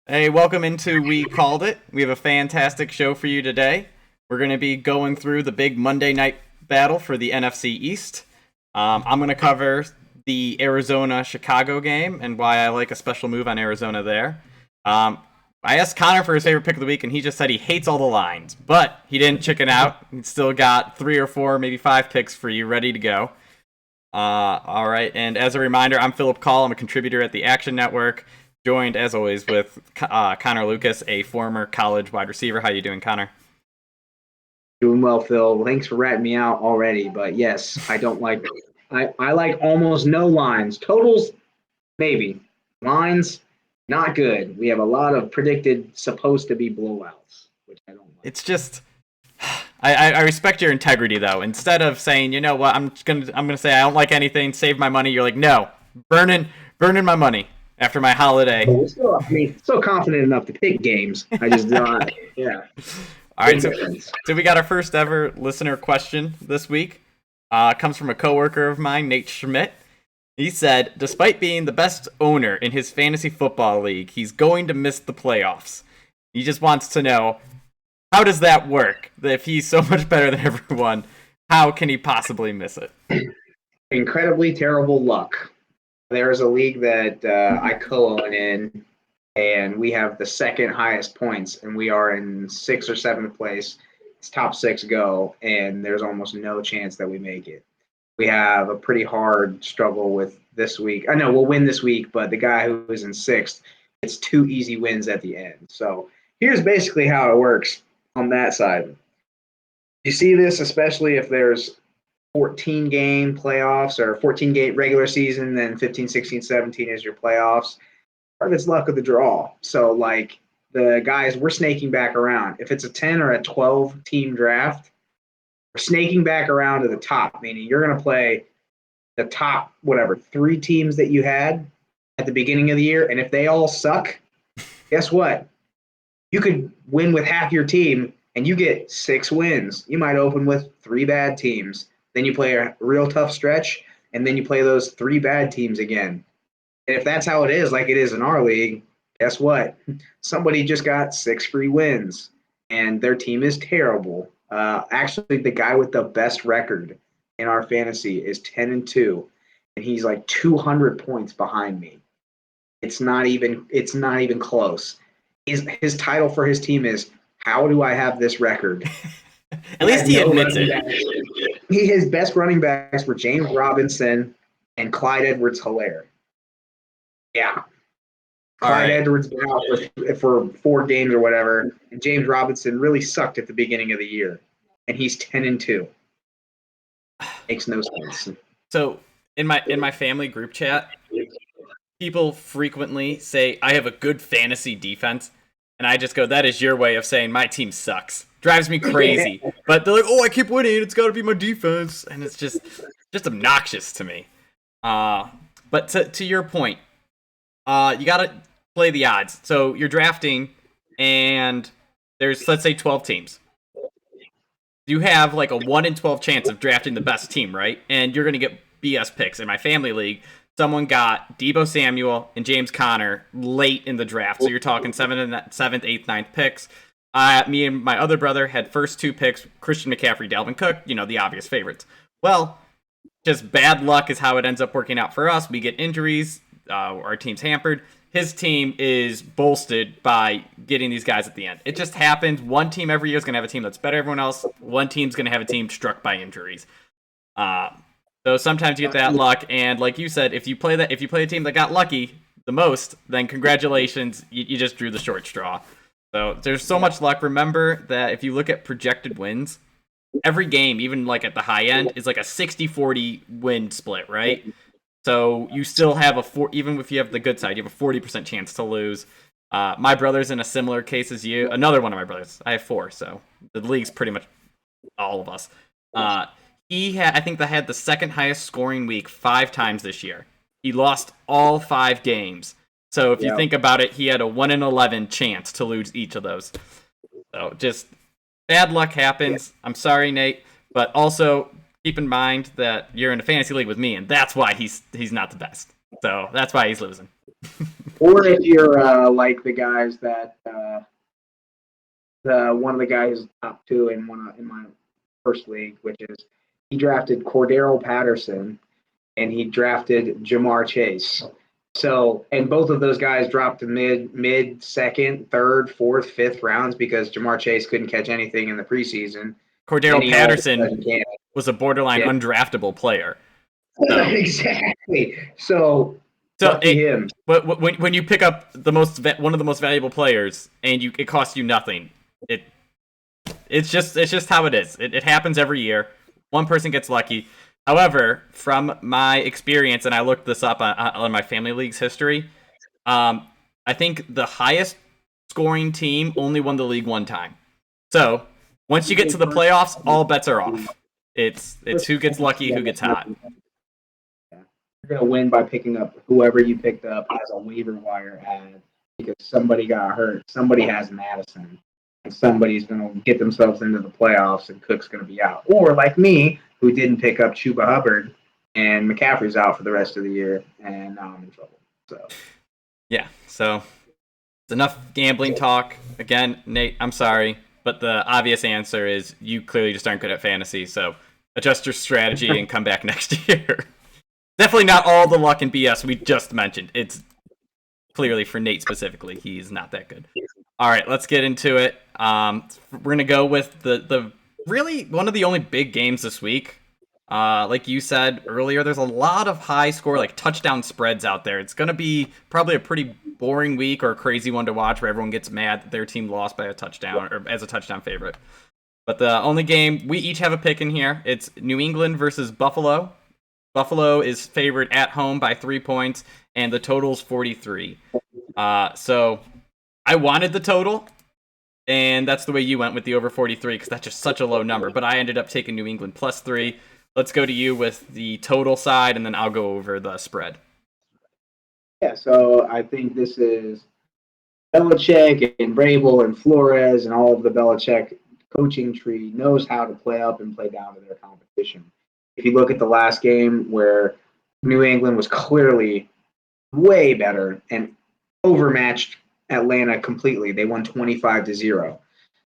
Hey, welcome into We Called It. We have a fantastic show for you today. We're going to be going through the big Monday night battle for the NFC East. I'm going to cover the Arizona-Chicago game and why I like a special move on Arizona there. I asked Connor for his favorite pick of the week, and he just said he hates all the lines, but he didn't chicken out. He still got 3 or 4, maybe 5 picks for you ready to go. All right, and as a reminder, I'm Philip Call. I'm a contributor at the Action Network, joined as always with Connor Lucas, a former college wide receiver. How you doing, Connor? Doing well, Phil. Thanks for ratting me out already, but yes, I don't like. I like almost no lines. Totals, maybe. Lines, not good. We have a lot of predicted supposed to be blowouts, which I don't like. It's just I respect your integrity though. Instead of saying, you know what, I'm gonna say I don't like anything, save my money. You're like, no, burning my money after my holiday. Still confident enough to pick games. I just not. Yeah. All right, so we got our first ever listener question this week. Comes from a coworker of mine, Nate Schmidt. He said, despite being the best owner in his fantasy football league, he's going to miss the playoffs. He just wants to know, how does that work? If he's so much better than everyone, how can he possibly miss it? Incredibly terrible luck. There's a league that I co-own in, and we have the second highest points, and we are in 6th or 7th place. It's top 6 go, and there's almost no chance that we make it. We have a pretty hard struggle with this week. I know we'll win this week, but the guy who is in 6th gets 2 easy wins at the end. So here's basically how it works on that side. You see this especially if there's 14-game playoffs or 14-game regular season, then 15, 16, 17 is your playoffs. Part of it's luck of the draw. So, like, the guys, we're snaking back around. If it's a 10 or a 12-team draft, we're snaking back around to the top, meaning you're going to play the top, 3 teams that you had at the beginning of the year. And if they all suck, guess what? You could win with half your team, and you get 6 wins. You might open with 3 bad teams. Then you play a real tough stretch, and then you play those 3 bad teams again. And if that's how it is, like it is in our league, guess what? Somebody just got 6 free wins, and their team is terrible. Actually, the guy with the best record in our fantasy is 10-2, and he's like 200 points behind me. It's not even close. His title for his team is "How do I have this record?" At least he admits it. His best running backs were James Robinson and Clyde Edwards-Helaire. Yeah. Clyde Edwards been out for 4 games or whatever, and James Robinson really sucked at the beginning of the year, and he's 10-2. Makes no sense. So in my family group chat, people frequently say I have a good fantasy defense, and I just go, that is your way of saying my team sucks. Drives me crazy. But they're like, oh, I keep winning, it's got to be my defense, and it's just obnoxious to me. But to your point, you got to play the odds. So you're drafting, and there's, let's say, 12 teams. You have like a 1 in 12 chance of drafting the best team, right? And you're going to get BS picks. In my family league, someone got Deebo Samuel and James Conner late in the draft. So you're talking 7th, 8th, 9th picks. Me and my other brother had first 2 picks, Christian McCaffrey, Dalvin Cook, the obvious favorites. Well, just bad luck is how it ends up working out for us. We get injuries. Our team's hampered. His team is bolstered by getting these guys at the end. It just happens. One team every year is going to have a team that's better than everyone else. One team's going to have a team struck by injuries. So sometimes you get that luck, and like you said, if you play a team that got lucky the most, then congratulations, you just drew the short straw. So there's so much luck. Remember that if you look at projected wins, every game, even like at the high end, is like a 60-40 win split, right? So you still have even if you have the good side, you have a 40% chance to lose. My brother's in a similar case as you. Another one of my brothers. I have 4, so the league's pretty much all of us. I think they had the second highest scoring week 5 times this year. He lost all 5 games. So if you think about it, he had a 1 in 11 chance to lose each of those. So just bad luck happens. I'm sorry, Nate, but also keep in mind that you're in a fantasy league with me, and that's why he's not the best. So that's why he's losing. Or if you're like the guys that the one of the guys top two in my first league, which is he drafted Cordero Patterson and he drafted Jamar Chase. So, and both of those guys dropped to mid second, third, fourth, fifth rounds because Jamar Chase couldn't catch anything in the preseason. Cordero Patterson was a borderline undraftable player. So. Exactly. So lucky him. But when you pick up one of the most valuable players and it costs you nothing, it's just how it is. It happens every year. One person gets lucky. However, from my experience, and I looked this up on my family league's history, I think the highest scoring team only won the league one time. So once you get to the playoffs, all bets are off. It's who gets lucky, who gets hot. You're going to win by picking up whoever you picked up as a waiver wire ad because somebody got hurt. Somebody has Madison. And somebody's going to get themselves into the playoffs and Cook's going to be out. Or like me, who didn't pick up Chuba Hubbard and McCaffrey's out for the rest of the year, and now I'm in trouble. So yeah, so it's enough gambling talk. Again, Nate, I'm sorry, but the obvious answer is you clearly just aren't good at fantasy, so adjust your strategy and come back next year. Definitely not all the luck and BS we just mentioned. It's clearly for Nate specifically. He's not that good. All right, let's get into it. We're going to go with the really one of the only big games this week. Like you said earlier, there's a lot of high score, like touchdown spreads out there. It's going to be probably a pretty boring week or a crazy one to watch where everyone gets mad that their team lost by a touchdown or as a touchdown favorite. But the only game, we each have a pick in here. It's New England versus Buffalo. Buffalo is favored at home by 3 points, and the total's 43. So I wanted the total, and that's the way you went with the over 43 because that's just such a low number. But I ended up taking New England plus 3. Let's go to you with the total side, and then I'll go over the spread. Yeah, so I think this is Belichick and Vrabel and Flores and all of the Belichick coaching tree knows how to play up and play down to their competition. If you look at the last game where New England was clearly way better and overmatched Atlanta completely, they won 25-0.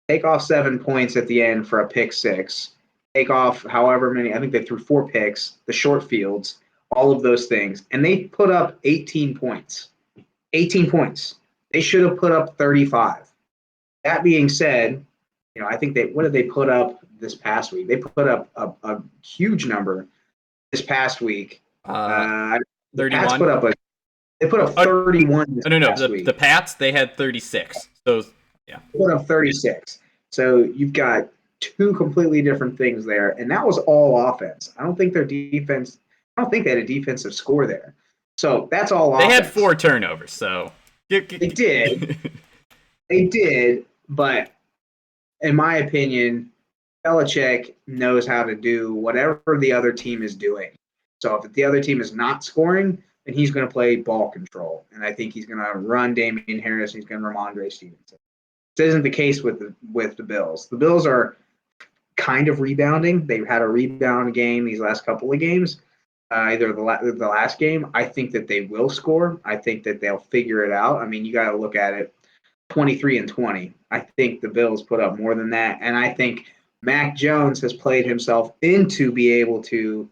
Take off 7 points at the end for a pick six. Take off however many, I think they threw 4 picks, the short fields, all of those things. And they put up 18 points. 18 points. They should have put up 35. That being said, I think what did they put up this past week? They put up a huge number this past week. 31. They put up 31 this past week. The Pats, they had 36. So, yeah. They put up 36. So you've got two completely different things there, and that was all offense. I don't think they had a defensive score there. So that's all offense. They had 4 turnovers, so. They did. They did, but in my opinion, Belichick knows how to do whatever the other team is doing. So if the other team is not scoring, then he's going to play ball control. And I think he's going to run Damian Harris and he's going to run Ramondre Stevenson. This isn't the case with the Bills. The Bills are kind of rebounding. They've had a rebound game these last couple of games. Either the last game, I think that they will score. I think that they'll figure it out. I mean, you got to look at it 23-20. I think the Bills put up more than that. And I think Mac Jones has played himself into be able to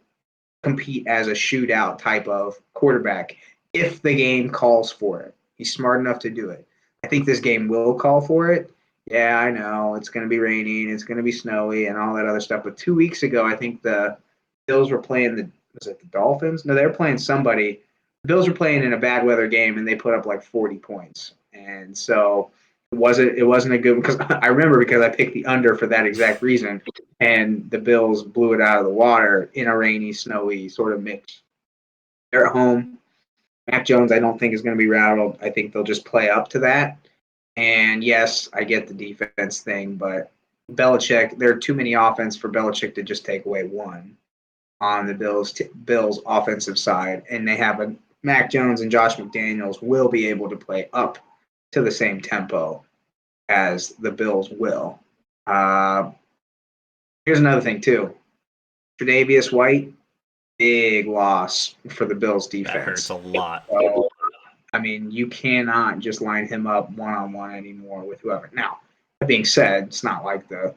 compete as a shootout type of quarterback if the game calls for it. He's smart enough to do it. I think this game will call for it. Yeah, I know. It's going to be raining. It's going to be snowy and all that other stuff. But 2 weeks ago, I think the Bills were playing was it the Dolphins? No, they were playing somebody. The Bills were playing in a bad weather game, and they put up like 40 points. And so it wasn't a good – because I remember because I picked the under for that exact reason, and the Bills blew it out of the water in a rainy, snowy sort of mix. They're at home. Mac Jones I don't think is going to be rattled. I think they'll just play up to that. And, yes, I get the defense thing, but Belichick – there are too many offense for Belichick to just take away one on the Bills offensive side, and they have Mac Jones and Josh McDaniels will be able to play up to the same tempo as the Bills will. Here's another thing too. Tre'Davious White, big loss for the Bills defense. That hurts a lot. So, I mean, you cannot just line him up one-on-one anymore with whoever. Now, that being said, it's not like the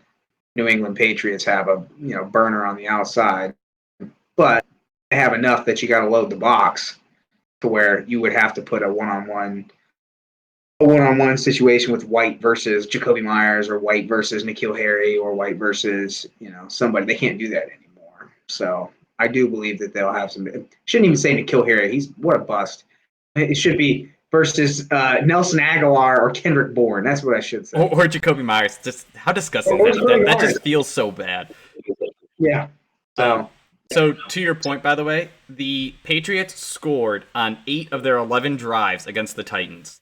New England Patriots have a burner on the outside, but they have enough that you got to load the box to where you would have to put a one-on-one situation with White versus Jacoby Myers or White versus N'Keal Harry or White versus somebody. They can't do that anymore. So I do believe that they'll have some. Shouldn't even say N'Keal Harry. He's what a bust. It should be versus Nelson Aguilar or Kendrick Bourne. That's what I should say. Or Jacoby Myers. Just how disgusting is that? That just feels so bad. Yeah. So to your point, by the way, the Patriots scored on 8 of their 11 drives against the Titans.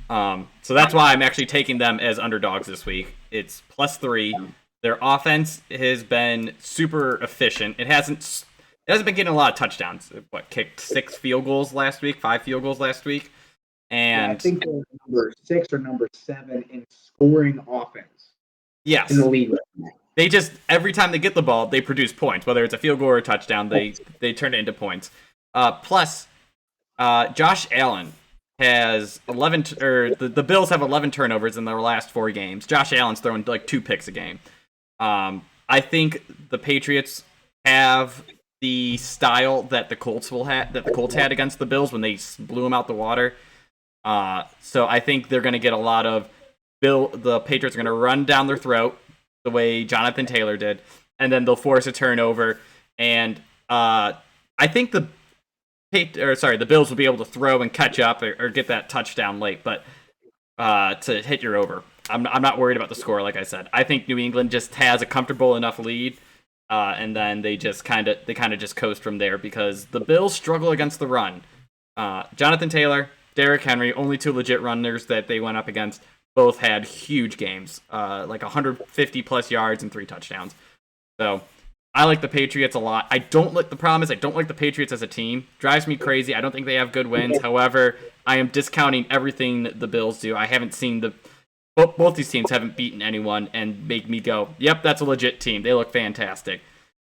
So that's why I'm actually taking them as underdogs this week. It's +3. Their offense has been super efficient. It hasn't been getting a lot of touchdowns. Kicked 6 field goals last week, 5 field goals last week, and I think they're number 6 or number 7 in scoring offense. Yes, in the league. They just every time they get the ball, they produce points. Whether it's a field goal or a touchdown, they turn it into points. Plus, Josh Allen has 11, the Bills have 11 turnovers in their last 4 games. Josh Allen's throwing like 2 picks a game. I think the Patriots have the style that the Colts had against the Bills when they blew them out the water. So I think they're going to get a lot of the Patriots are going to run down their throat the way Jonathan Taylor did, and then they'll force a turnover. And I think the Bills will be able to throw and catch up or get that touchdown late, but to hit your over. I'm not worried about the score, like I said. I think New England just has a comfortable enough lead, and then they kind of just coast from there because the Bills struggle against the run. Jonathan Taylor, Derrick Henry, only 2 legit runners that they went up against, both had huge games, like 150 plus yards and 3 touchdowns. So I like the Patriots a lot. The problem is I don't like the Patriots as a team. Drives me crazy. I don't think they have good wins. However, I am discounting everything the Bills do. I haven't seen both these teams haven't beaten anyone and make me go, yep, that's a legit team. They look fantastic.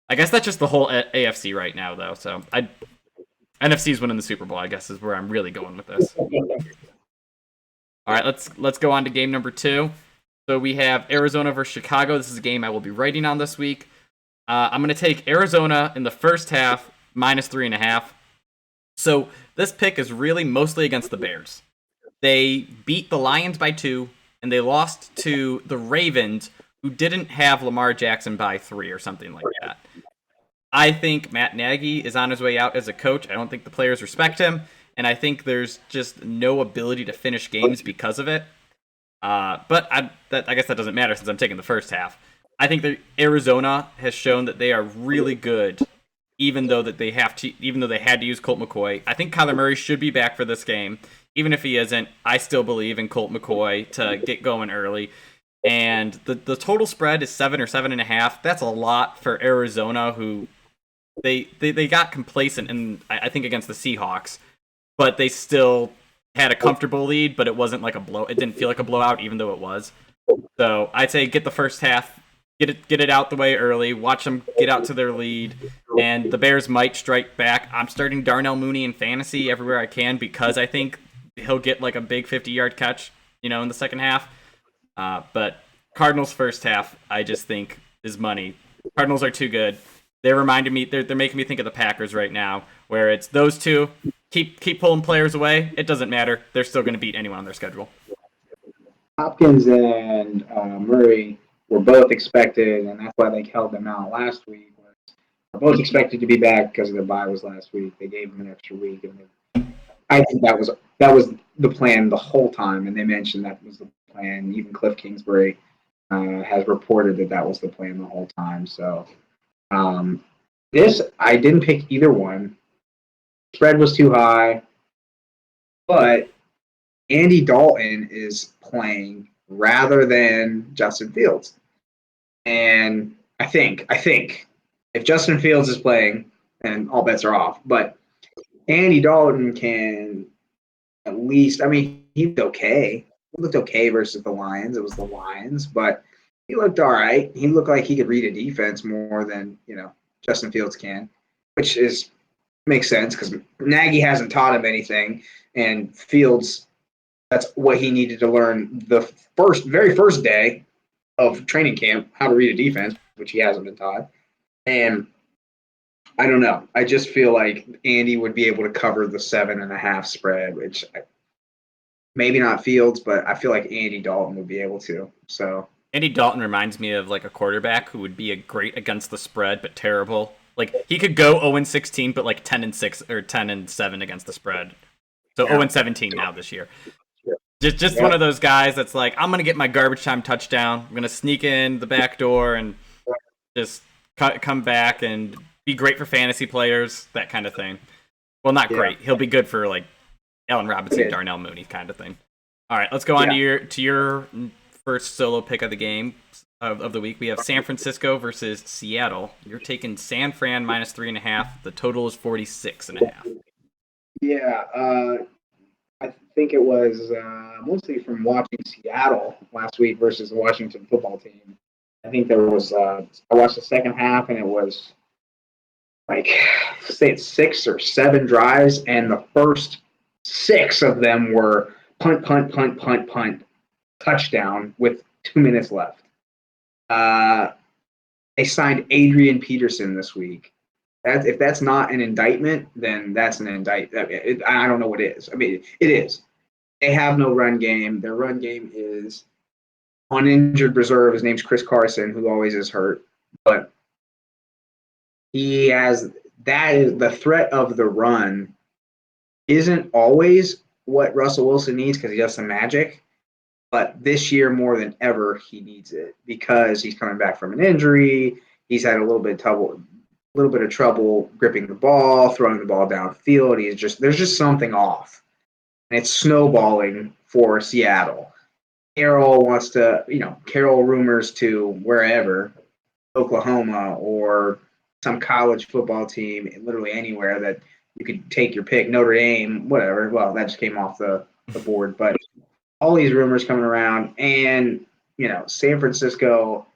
I guess that's just the whole AFC right now, though. So NFC's winning the Super Bowl, I guess, is where I'm really going with this. All right, let's go on to game number 2. So we have Arizona versus Chicago. This is a game I will be writing on this week. I'm going to take Arizona in the first half, -3.5. So this pick is really mostly against the Bears. They beat the Lions by 2, and they lost to the Ravens, who didn't have Lamar Jackson by 3 or something like that. I think Matt Nagy is on his way out as a coach. I don't think the players respect him, and I think there's just no ability to finish games because of it. But I guess that doesn't matter since I'm taking the first half. I think that Arizona has shown that they are really good, even though they had to use Colt McCoy. I think Kyler Murray should be back for this game. Even if he isn't, I still believe in Colt McCoy to get going early. And the total spread is 7 or 7.5. That's a lot for Arizona, who they got complacent, and I think against the Seahawks, but they still had a comfortable lead. But it wasn't like a blow. It didn't feel like a blowout, even though it was. So I'd say get the first half. Get it out the way early. Watch them get out to their lead, and the Bears might strike back. I'm starting Darnell Mooney in fantasy everywhere I can because I think he'll get like a big 50-yard catch, in the second half. But Cardinals first half, I just think is money. Cardinals are too good. They're reminding me. They're making me think of the Packers right now, where it's those two keep pulling players away. It doesn't matter. They're still going to beat anyone on their schedule. Hopkins and Murray were both expected, and that's why they held them out last week. Were both expected to be back because their bye was last week. They gave them an extra week, and I think that was the plan the whole time. And they mentioned that was the plan. Even Cliff Kingsbury has reported that was the plan the whole time. So this I didn't pick either one. Spread was too high, but Andy Dalton is playing rather than Justin Fields. And I think if Justin Fields is playing, then all bets are off. But Andy Dalton can at least, he looked okay. He looked okay versus the Lions. It was the Lions, but he looked all right. He looked like he could read a defense more than, Justin Fields can, which is Makes sense because Nagy hasn't taught him anything, and Fields, that's what he needed to learn the very first day of training camp, how to read a defense, which he hasn't been taught. And I don't know. I just feel like Andy would be able to cover the 7.5 spread, which maybe not Fields, but I feel like Andy Dalton would be able to. So Andy Dalton reminds me of like a quarterback who would be a great against the spread, but terrible. Like he could go 0-16, but like 10-6 or 10-7 against the spread. So 0-17 now this year. Just one of those guys that's like, I'm gonna get my garbage time touchdown. I'm gonna sneak in the back door and just come back and be great for fantasy players, that kind of thing. Well, not great. He'll be good for like Allen Robinson, Darnell Mooney kind of thing. All right, let's go on to your first solo pick of the game of the week. We have San Francisco versus Seattle. You're taking San Fran minus 3.5. The total is 46.5. Yeah, I think it was mostly from watching Seattle last week versus the Washington football team. I think there was I watched the second half and it was like say it's 6 or 7 drives, and the first 6 of them were punt, punt, punt, punt, punt, touchdown with 2 minutes left. They signed Adrian Peterson this week. If that's not an indictment, then that's an indictment. I don't know what it is. I mean, it is. They have no run game. Their run game is on injured reserve. His name's Chris Carson, who always is hurt. But he has that is the threat of the run isn't always what Russell Wilson needs because he does some magic. But this year, more than ever, he needs it because he's coming back from an injury. He's had a little bit of trouble gripping the ball, throwing the ball downfield. There's just something off, and it's snowballing for Seattle. Carroll rumors to wherever, Oklahoma or some college football team, literally anywhere that you could take your pick, Notre Dame, whatever. Well, that just came off the board, but all these rumors coming around, and San Francisco.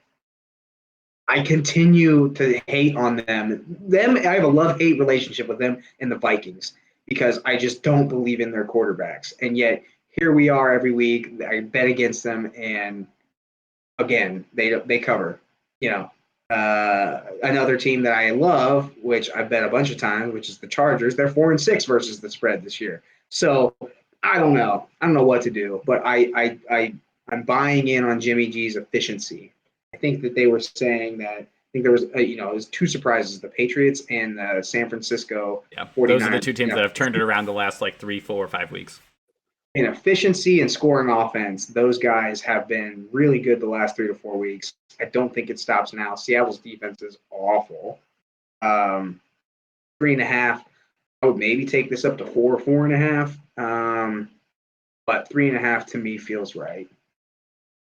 I continue to hate on them. I have a love-hate relationship with them and the Vikings because I just don't believe in their quarterbacks. And yet here we are every week. I bet against them, and again, they cover. Another team that I love, which I bet a bunch of times, which is the Chargers. They're 4-6 versus the spread this year. So I don't know. I don't know what to do, but I'm buying in on Jimmy G's efficiency. I think that they were saying that. I think there was, it was 2 surprises: the Patriots and the San Francisco. Yeah, 49ers. Those are the 2 teams that have turned it around the last 3, 4, 5 weeks. In efficiency and scoring offense, those guys have been really good the last 3 to 4 weeks. I don't think it stops now. Seattle's defense is awful. 3.5. I would maybe take this up to 4, 4.5. But 3.5 to me feels right.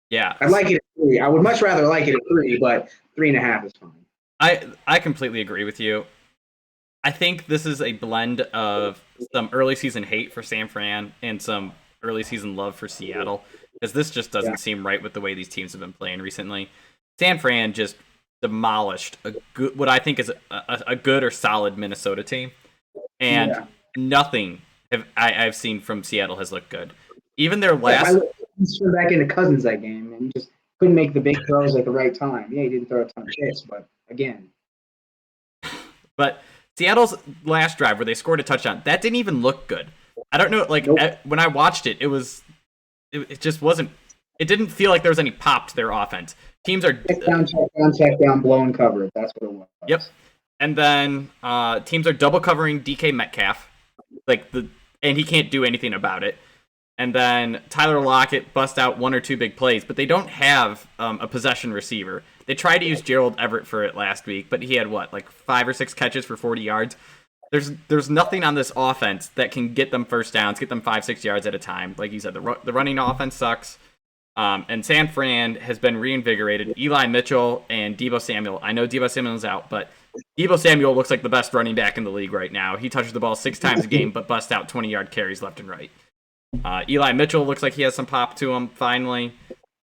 Yeah, I'd like it at 3. I would much rather like it at 3, but 3.5 is fine. I completely agree with you. I think this is a blend of some early season hate for San Fran and some early season love for Seattle, because this just doesn't seem right with the way these teams have been playing recently. San Fran just demolished what I think is a good or solid Minnesota team, and nothing I've seen from Seattle has looked good. Even their last. He's turned back into Cousins that game, and he just couldn't make the big throws at the right time. Yeah, he didn't throw a ton of hits, but again. But Seattle's last drive where they scored a touchdown, that didn't even look good. I don't know, when I watched it, it just wasn't. It didn't feel like there was any pop to their offense. Teams are check down, blown coverage. That's what it was. Yep. And then teams are double covering DK Metcalf, and he can't do anything about it. And then Tyler Lockett bust out 1 or 2 big plays, but they don't have a possession receiver. They tried to use Gerald Everett for it last week, but he had 5 or 6 catches for 40 yards. There's nothing on this offense that can get them first downs, get them 5-6 yards at a time. Like you said, the running offense sucks. And San Fran has been reinvigorated. Eli Mitchell and Deebo Samuel. I know Deebo Samuel's out, but Deebo Samuel looks like the best running back in the league right now. He touches the ball 6 times a game, but busts out 20-yard carries left and right. Eli Mitchell looks like he has some pop to him finally.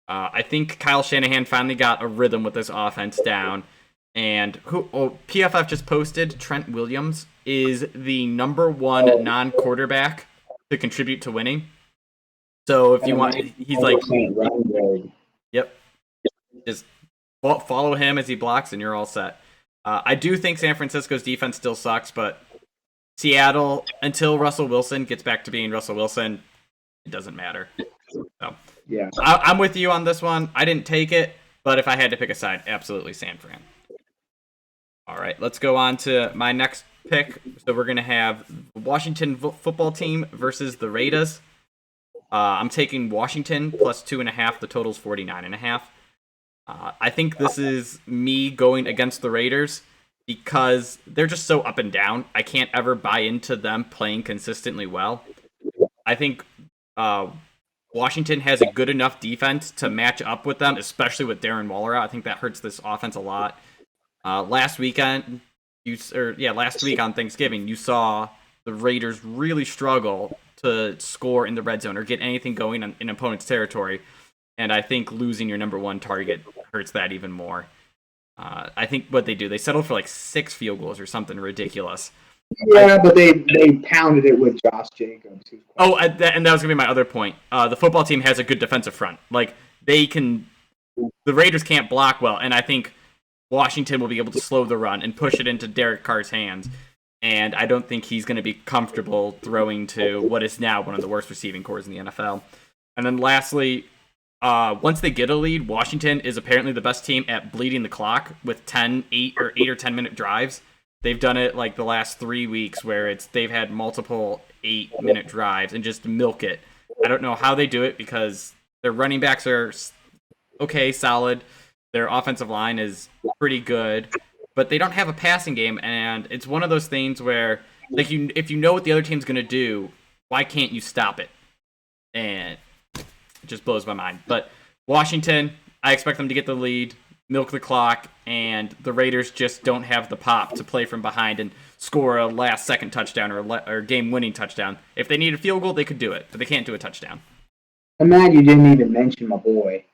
I think Kyle Shanahan finally got a rhythm with this offense down. And PFF just posted Trent Williams is the number one non-quarterback to contribute to winning. So if you want, he's like, yep, just follow him as he blocks, and you're all set. I do think San Francisco's defense still sucks, but Seattle, until Russell Wilson gets back to being Russell Wilson, it doesn't matter. So yeah, I'm with you on this one. I didn't take it, but if I had to pick a side, absolutely San Fran. All right, let's go on to my next pick. So we're going to have the Washington football team versus the Raiders. I'm taking Washington plus 2.5. The total's 49.5. I think this is me going against the Raiders because they're just so up and down. I can't ever buy into them playing consistently well. I think Washington has a good enough defense to match up with them, especially with Darren Waller out. I think that hurts this offense a lot. Last week on Thanksgiving, you saw the Raiders really struggle to score in the red zone or get anything going in opponent's territory. And I think losing your number one target hurts that even more. I think what they do, they settled for like 6 field goals or something ridiculous. Yeah, but they pounded it with Josh Jacobs. Oh, and that was going to be my other point. The football team has a good defensive front. Like, the Raiders can't block well, and I think Washington will be able to slow the run and push it into Derek Carr's hands. And I don't think he's going to be comfortable throwing to what is now one of the worst receiving cores in the NFL. And then lastly, once they get a lead, Washington is apparently the best team at bleeding the clock with 8 or 10 minute drives. They've done it like the last 3 weeks where they've had multiple 8-minute drives and just milk it. I don't know how they do it because their running backs are okay, solid. Their offensive line is pretty good, but they don't have a passing game, and it's one of those things where, like, if you know what the other team's going to do, why can't you stop it? And it just blows my mind. But Washington, I expect them to get the lead, milk the clock, and the Raiders just don't have the pop to play from behind and score a last-second touchdown or game-winning touchdown. If they need a field goal, they could do it, but they can't do a touchdown. I'm mad you didn't even mention my boy,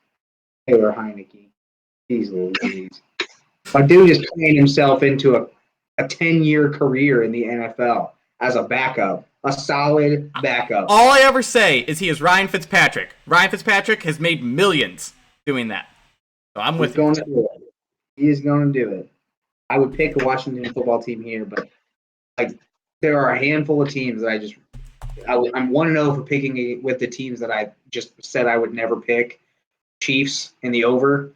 Taylor Heineke. Jeez Louise. My dude is playing himself into a 10-year career in the NFL as a backup, a solid backup. All I ever say is he is Ryan Fitzpatrick. Ryan Fitzpatrick has made millions doing that. So I'm with you. He is going to do it. I would pick the Washington football team here, but like there are a handful of teams that I'm 1-0 for picking with the teams that I just said I would never pick. Chiefs in the over.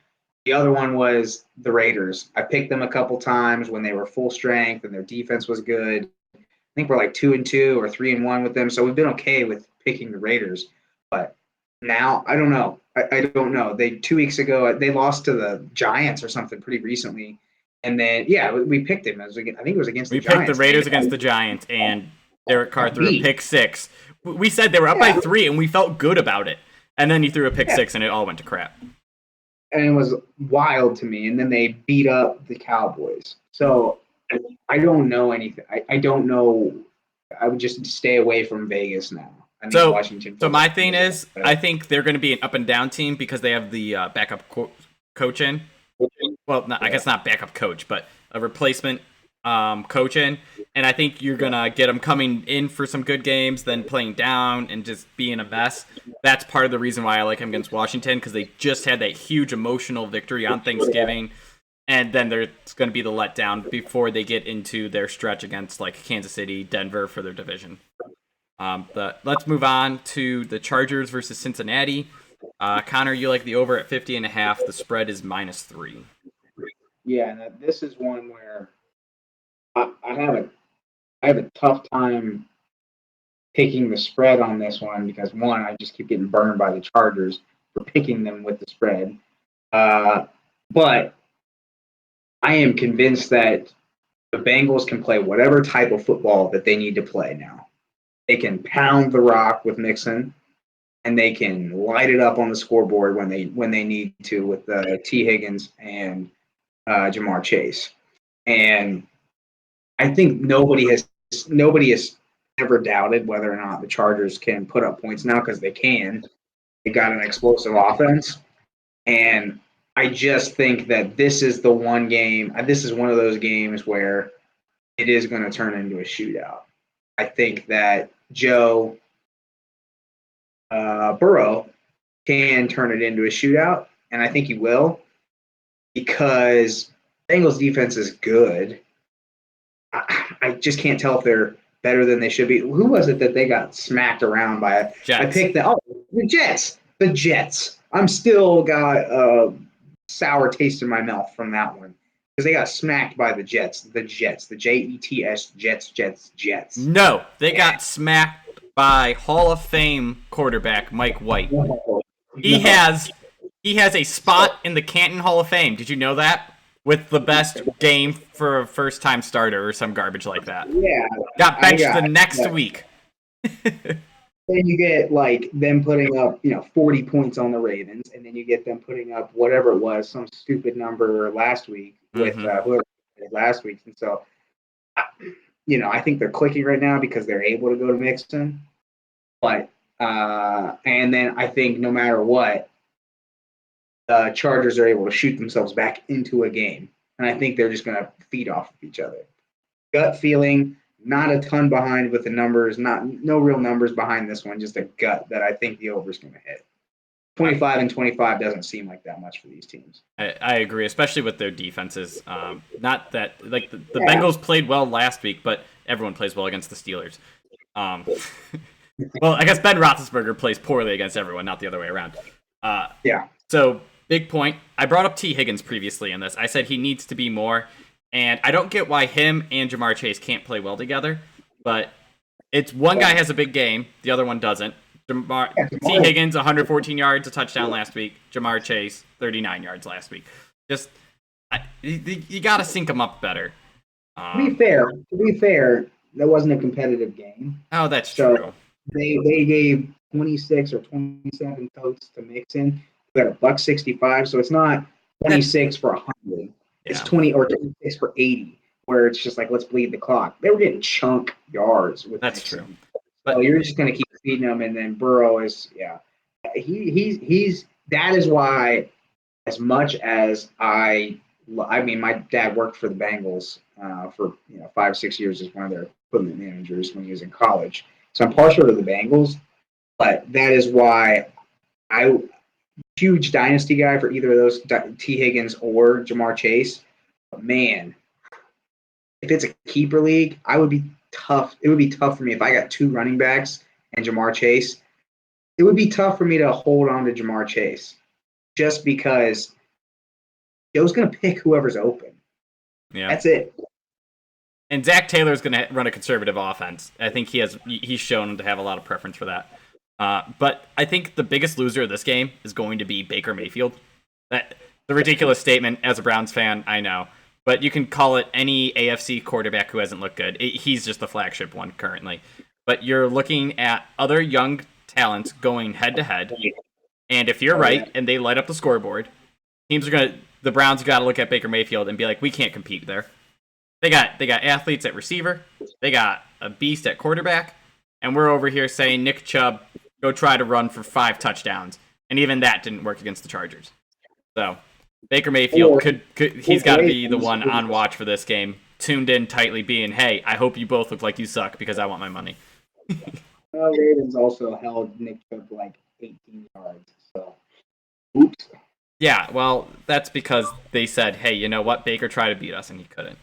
The other one was the Raiders. I picked them a couple times when they were full strength and their defense was good. I think we're like 2-2 or 3-1 with them, so we've been okay with picking the Raiders. But now I don't know. I don't know. 2 weeks ago they lost to the Giants or something pretty recently, and then we picked them. I think it was against the Giants. We picked the Raiders against the Giants, and Derek Carr threw a pick 6. We said they were up by 3, and we felt good about it. And then he threw a pick 6, and it all went to crap. And it was wild to me. And then they beat up the Cowboys. So I don't know anything. I don't know. I would just stay away from Vegas now. I think Washington. So my thing is, I think they're going to be an up and down team because they have the backup coach in. Well, I guess not backup coach, but a replacement coach in. And I think you're going to get them coming in for some good games, then playing down and just being a mess. That's part of the reason why I like him against Washington, because they just had that huge emotional victory on Thanksgiving. And then there's going to be the letdown before they get into their stretch against like Kansas City, Denver for their division. But let's move on to the Chargers versus Cincinnati. Connor, you like the over at 50.5. The spread is -3. Yeah, this is one where I have a tough time picking the spread on this one because, one, I just keep getting burned by the Chargers for picking them with the spread. But I am convinced that the Bengals can play whatever type of football that they need to play now. They can pound the rock with Mixon, and they can light it up on the scoreboard when they need to with T. Higgins and Jamar Chase. And I think nobody has ever doubted whether or not the Chargers can put up points now because they can. They got an explosive offense, and I just think that this is the one game. This is one of those games where it is going to turn into a shootout. I think that Joe Burrow can turn it into a shootout, and I think he will because Bengals defense is good. I just can't tell if they're better than they should be. Who was it that they got smacked around by? Jets. I picked the Jets. The Jets. I'm still got a sour taste in my mouth from that one because they got smacked by the Jets. The Jets. The Jets. Jets. No, they got smacked by Hall of Fame quarterback Mike White. He has a spot in the Canton Hall of Fame. Did you know that? With the best game for a first-time starter or some garbage like that. Yeah. Got benched the next week. Then you get like them putting up, 40 points on the Ravens, and then you get them putting up whatever it was, some stupid number last week with whoever last week. And so, I think they're clicking right now because they're able to go to Mixon. But and then I think no matter what, the Chargers are able to shoot themselves back into a game, and I think they're just going to feed off of each other. Gut feeling. Not a ton behind with the numbers, no real numbers behind this one, just a gut that I think the over is going to hit. 25 and 25 doesn't seem like that much for these teams. I agree, especially with their defenses. Not that like the Bengals played well last week, but everyone plays well against the Steelers. Well, I guess Ben Roethlisberger plays poorly against everyone, not the other way around. So big point. I brought up T. Higgins previously in this. I said he needs to be more. And I don't get why him and Jamar Chase can't play well together, but it's one guy has a big game, the other one doesn't. T. Higgins, 114 yards, a touchdown last week. Jamar Chase, 39 yards last week. Just you got to sync them up better. To be fair, that wasn't a competitive game. Oh, that's true. They gave 26 or 27 totes to Mixon. We got $165, so it's not 26 for 100. It's 20 or 26 for 80, where it's just like, let's bleed the clock. They were getting chunk yards with That's Mixon. true. But you're just going to keep feeding them, and then Burrow is, he's that is why, as much as my dad worked for the Bengals for 5-6 years as one of their equipment managers when he was in college. So I'm partial to the Bengals, but that is why huge dynasty guy for either of those, T. Higgins or Jamar Chase. But man, if it's a keeper league, I would be tough. It would be tough for me if I got two running backs and Jamar Chase. It would be tough for me to hold on to Jamar Chase just because Joe's going to pick whoever's open. Yeah, that's it. And Zach Taylor's going to run a conservative offense. I think he's shown to have a lot of preference for that. But I think the biggest loser of this game is going to be Baker Mayfield. The ridiculous statement as a Browns fan, I know. But you can call it any AFC quarterback who hasn't looked good. He's just the flagship one currently. But you're looking at other young talents going head-to-head. And if you're right and they light up the scoreboard, the Browns got to look at Baker Mayfield and be like, we can't compete there. They got athletes at receiver. They got a beast at quarterback. And we're over here saying, Nick Chubb, go try to run for 5 touchdowns. And even that didn't work against the Chargers. So Baker Mayfield, he's got to be the one on watch for this game. Tuned in tightly being, hey, I hope you both look like you suck because I want my money. Ravens also held Nick Chubb like 18 yards. So, oops. Yeah, well, that's because they said, hey, you know what? Baker tried to beat us, and he couldn't.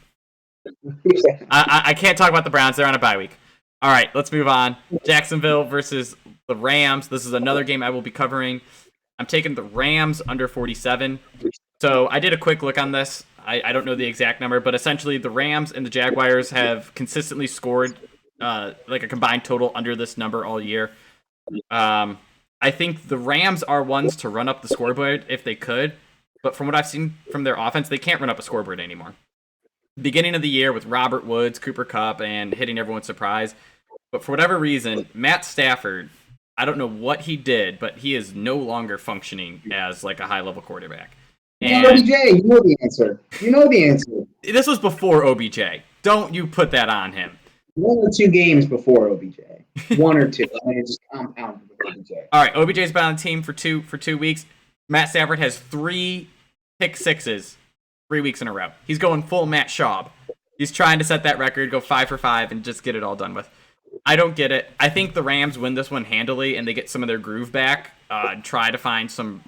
I can't talk about the Browns. They're on a bye week. All right, let's move on. Jacksonville versus the Rams. This is another game I will be covering. I'm taking the Rams under 47. So I did a quick look on this. I don't know the exact number, but essentially the Rams and the Jaguars have consistently scored like a combined total under this number all year. I think the Rams are ones to run up the scoreboard if they could, but from what I've seen from their offense, they can't run up a scoreboard anymore. Beginning of the year with Robert Woods, Cooper Kupp, and hitting everyone's surprise. But for whatever reason, Matt Stafford, I don't know what he did, but he is no longer functioning as like a high-level quarterback. And OBJ, you know the answer. This was before OBJ. Don't you put that on him. 1 or 2 games before OBJ. 1 or 2. I mean, it just compounded with OBJ. All right, OBJ's been on the team for two weeks. Matt Stafford has 3 pick sixes 3 weeks in a row. He's going full Matt Schaub. He's trying to set that record, go 5 for 5, and just get it all done with. I don't get it. I think the Rams win this one handily, and they get some of their groove back. Try to find some,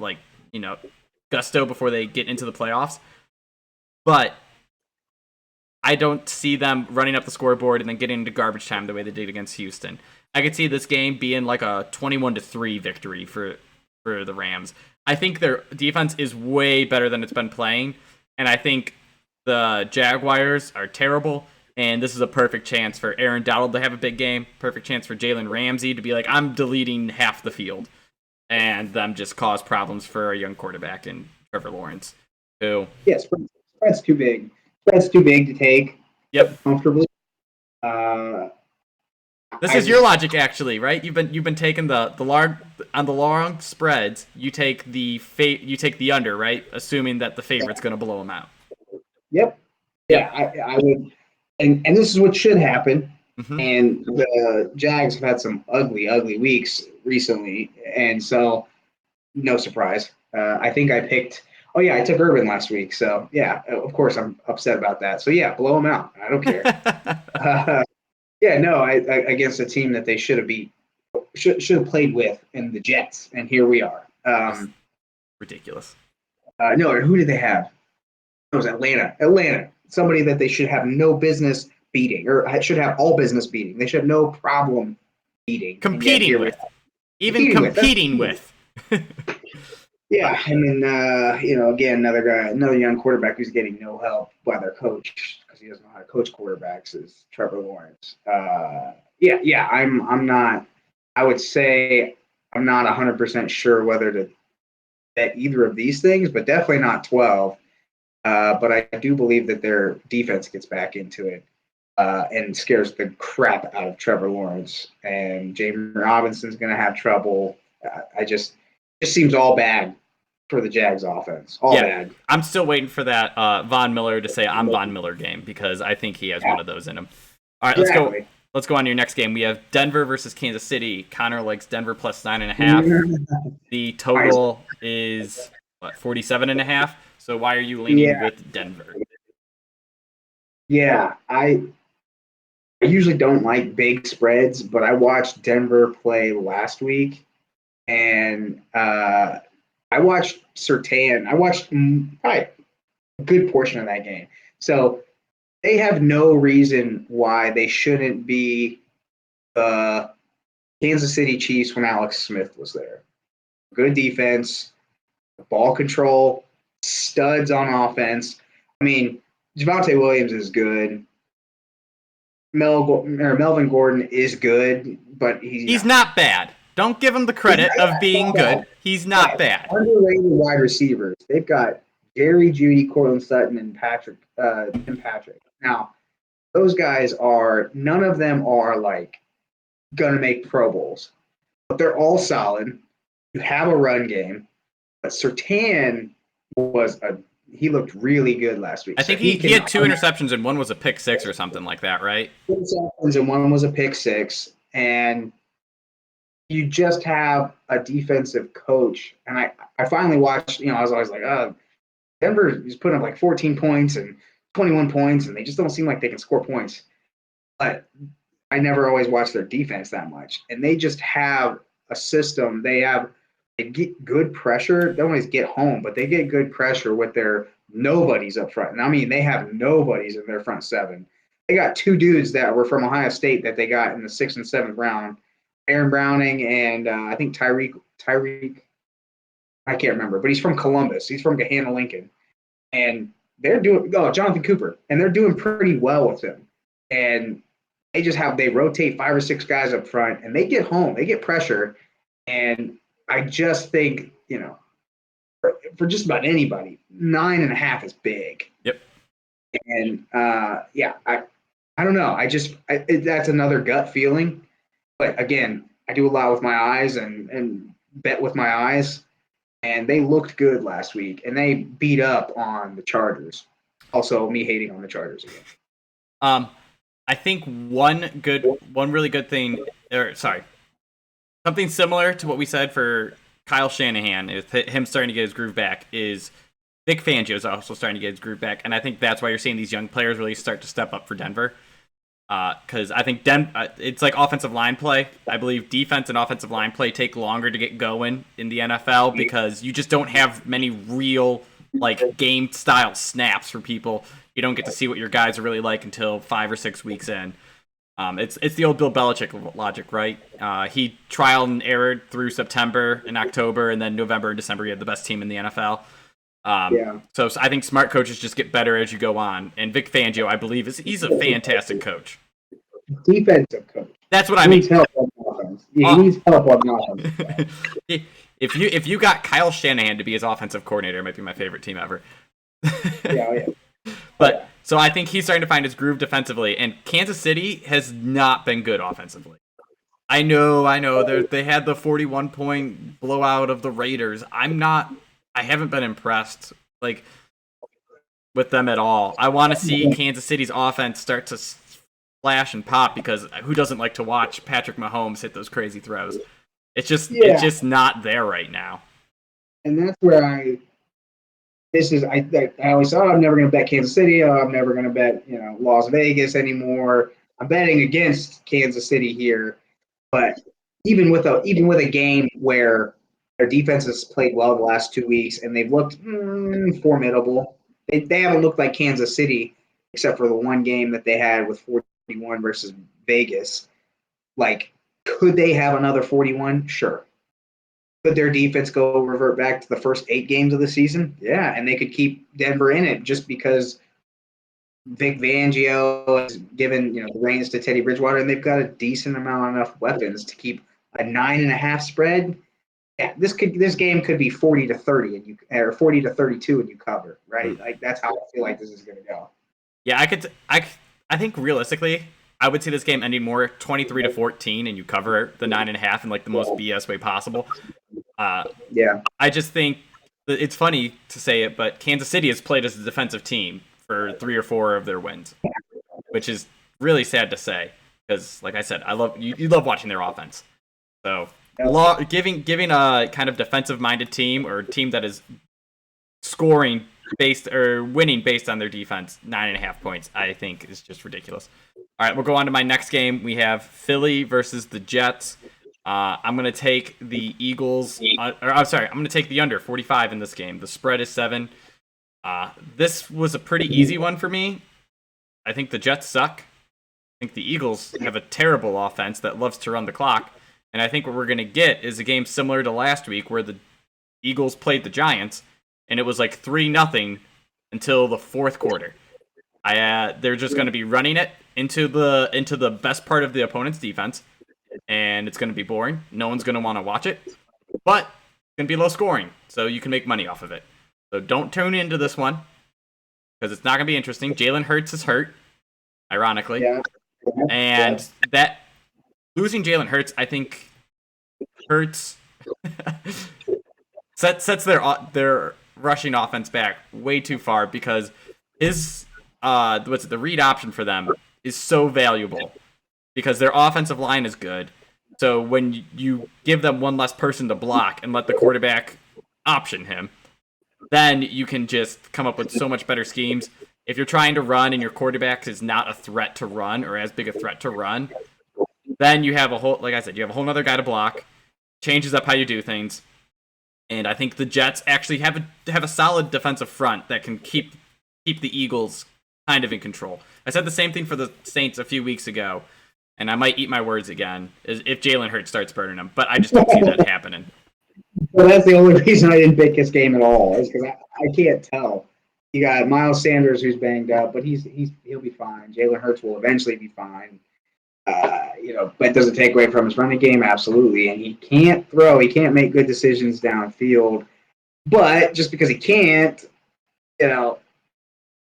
gusto before they get into the playoffs. But I don't see them running up the scoreboard and then getting into garbage time the way they did against Houston. I could see this game being like a 21-3 victory for the Rams. I think their defense is way better than it's been playing, and I think the Jaguars are terrible, and this is a perfect chance for Aaron Donald to have a big game, perfect chance for Jalen Ramsey to be like, I'm deleting half the field, and them just cause problems for a young quarterback in Trevor Lawrence, who... Yeah, spread's too big. Spread's too big to take comfortably. This is your logic, actually, right? You've been taking the long spreads. You take the under, right? Assuming that the favorite's going to blow them out. Yep. Yeah, I would, and this is what should happen. Mm-hmm. And the Jags have had some ugly weeks recently, and so no surprise. I think I picked. Oh yeah, I took Urban last week, so yeah, of course I'm upset about that. So yeah, blow them out. I don't care. Yeah, no, I against a team that they should have beat, should have played with in the Jets, and here we are. Ridiculous. No, who did they have? It was Atlanta. Somebody that they should have no business beating, or should have all business beating. They should have no problem beating. Competing with. Yeah, and then again, another young quarterback who's getting no help by their coach because he doesn't know how to coach quarterbacks is Trevor Lawrence. I'm not. I would say I'm not 100% sure whether to bet either of these things, but definitely not 12. But I do believe that their defense gets back into it and scares the crap out of Trevor Lawrence, and James Robinson's going to have trouble. It just seems all bad for the Jags offense. All bad. I'm still waiting for that Von Miller to say I'm Von Miller game because I think he has one of those in him. All right, exactly. Let's go on to your next game. We have Denver versus Kansas City. Connor likes Denver plus 9.5. The total is 47.5. So why are you leaning with Denver? Yeah, I usually don't like big spreads, but I watched Denver play last week, and I watched Surtain. I watched probably a good portion of that game. So they have no reason why they shouldn't be the Kansas City Chiefs when Alex Smith was there. Good defense, ball control, studs on offense. I mean, Javonte Williams is good. Melvin Gordon is good, but he's not bad. Don't give him the credit of being good. He's not bad. Underrated wide receivers. They've got Jerry Jeudy, Cortland Sutton, and Patrick. Now, those guys none of them are like gonna make Pro Bowls, but they're all solid. You have a run game, but Surtain he looked really good last week. I think he had 2 interceptions and one was a pick 6 or something like that, right? 2 interceptions and one was a pick 6, and you just have a defensive coach. And I finally watched. I was always like, Denver is putting up like 14 points and 21 points, and they just don't seem like they can score points. But I never always watch their defense that much, and they just have a system. They get good pressure. They don't always get home, but they get good pressure with their nobodies up front. And I mean, they have nobodies in their front 7. They got 2 dudes that were from Ohio State that they got in the 6th and 7th round, Aaron Browning and I think Tyreek. I can't remember, but he's from Columbus. He's from Gahanna, Lincoln. And they're doing Jonathan Cooper, and they're doing pretty well with him. And they rotate 5 or 6 guys up front, and they get home. They get pressure. And I just think, for just about anybody, 9.5 is big. Yep. And I don't know. That's another gut feeling. But again, I do a lot with my eyes and bet with my eyes. And they looked good last week, and they beat up on the Chargers. Also, me hating on the Chargers again. I think one really good thing, something similar to what we said for Kyle Shanahan, is him starting to get his groove back, is Vic Fangio is also starting to get his groove back, and I think that's why you're seeing these young players really start to step up for Denver. Because I think it's like offensive line play. I believe defense and offensive line play take longer to get going in the NFL because you just don't have many real like game style snaps for people. You don't get to see what your guys are really like until 5 or 6 weeks in. It's the old Bill Belichick logic, right? He trial and errored through September and October, and then November and December he had the best team in the NFL. So I think smart coaches just get better as you go on. And Vic Fangio, I believe, he's a fantastic coach. Defensive coach. That's what I mean. He needs help on offense. He needs help on offense. If you got Kyle Shanahan to be his offensive coordinator, it might be my favorite team ever. Yeah. But so I think he's starting to find his groove defensively, and Kansas City has not been good offensively. I know. They had the 41-point blowout of the Raiders. I haven't been impressed with them at all. I want to see Kansas City's offense start to flash and pop because who doesn't like to watch Patrick Mahomes hit those crazy throws? It's just not there right now. And that's where I always thought I'm never going to bet Kansas City. I'm never going to bet Las Vegas anymore. I'm betting against Kansas City here, but even with a game where their defense has played well the last 2 weeks and they've looked formidable, they haven't looked like Kansas City except for the one game that they had with 41 versus Vegas. Could they have another 41? Sure. Could their defense revert back to the first 8 games of the season? Yeah, and they could keep Denver in it just because Vic Fangio has given the reins to Teddy Bridgewater, and they've got a decent amount of weapons to keep a 9.5 spread. Yeah, this game could be 40-30 or 40-32 and you cover, right? That's how I feel like this is going to go. Yeah, I think realistically, I would see this game ending more 23-14 and you cover the 9.5 in the most BS way possible. I just think that it's funny to say it, but Kansas City has played as a defensive team for 3 or 4 of their wins, which is really sad to say because, like I said, you love watching their offense. So giving a kind of defensive-minded team or a team that is scoring based or winning based on their defense 9.5 points, I think is just ridiculous. All right, we'll go on to my next game. We have Philly versus the Jets. I'm going to take the Eagles. I'm going to take the under 45 in this game. The spread is 7. This was a pretty easy one for me. I think the Jets suck. I think the Eagles have a terrible offense that loves to run the clock. And I think what we're going to get is a game similar to last week where the Eagles played the Giants, and it was 3-0 until the fourth quarter. They're just going to be running it into the best part of the opponent's defense, and it's going to be boring. No one's going to want to watch it, but it's going to be low scoring, so you can make money off of it. So don't tune into this one because it's not going to be interesting. Jalen Hurts is hurt, ironically, and that losing Jalen Hurts, I think, hurts sets their rushing offense back way too far because his the read option for them is so valuable because their offensive line is good. So when you give them one less person to block and let the quarterback option him, then you can just come up with so much better schemes. If you're trying to run and your quarterback is not a threat to run or as big a threat to run, then you have a whole nother guy to block, changes up how you do things. And I think the Jets actually have a solid defensive front that can keep the Eagles kind of in control. I said the same thing for the Saints a few weeks ago, and I might eat my words again if Jalen Hurts starts burning them, but I just don't see that happening. Well, that's the only reason I didn't pick this game at all is because I can't tell. You got Miles Sanders who's banged up, but he'll be fine. Jalen Hurts will eventually be fine. But doesn't take away from his running game, absolutely. And he can't throw. He can't make good decisions downfield. But just because he can't,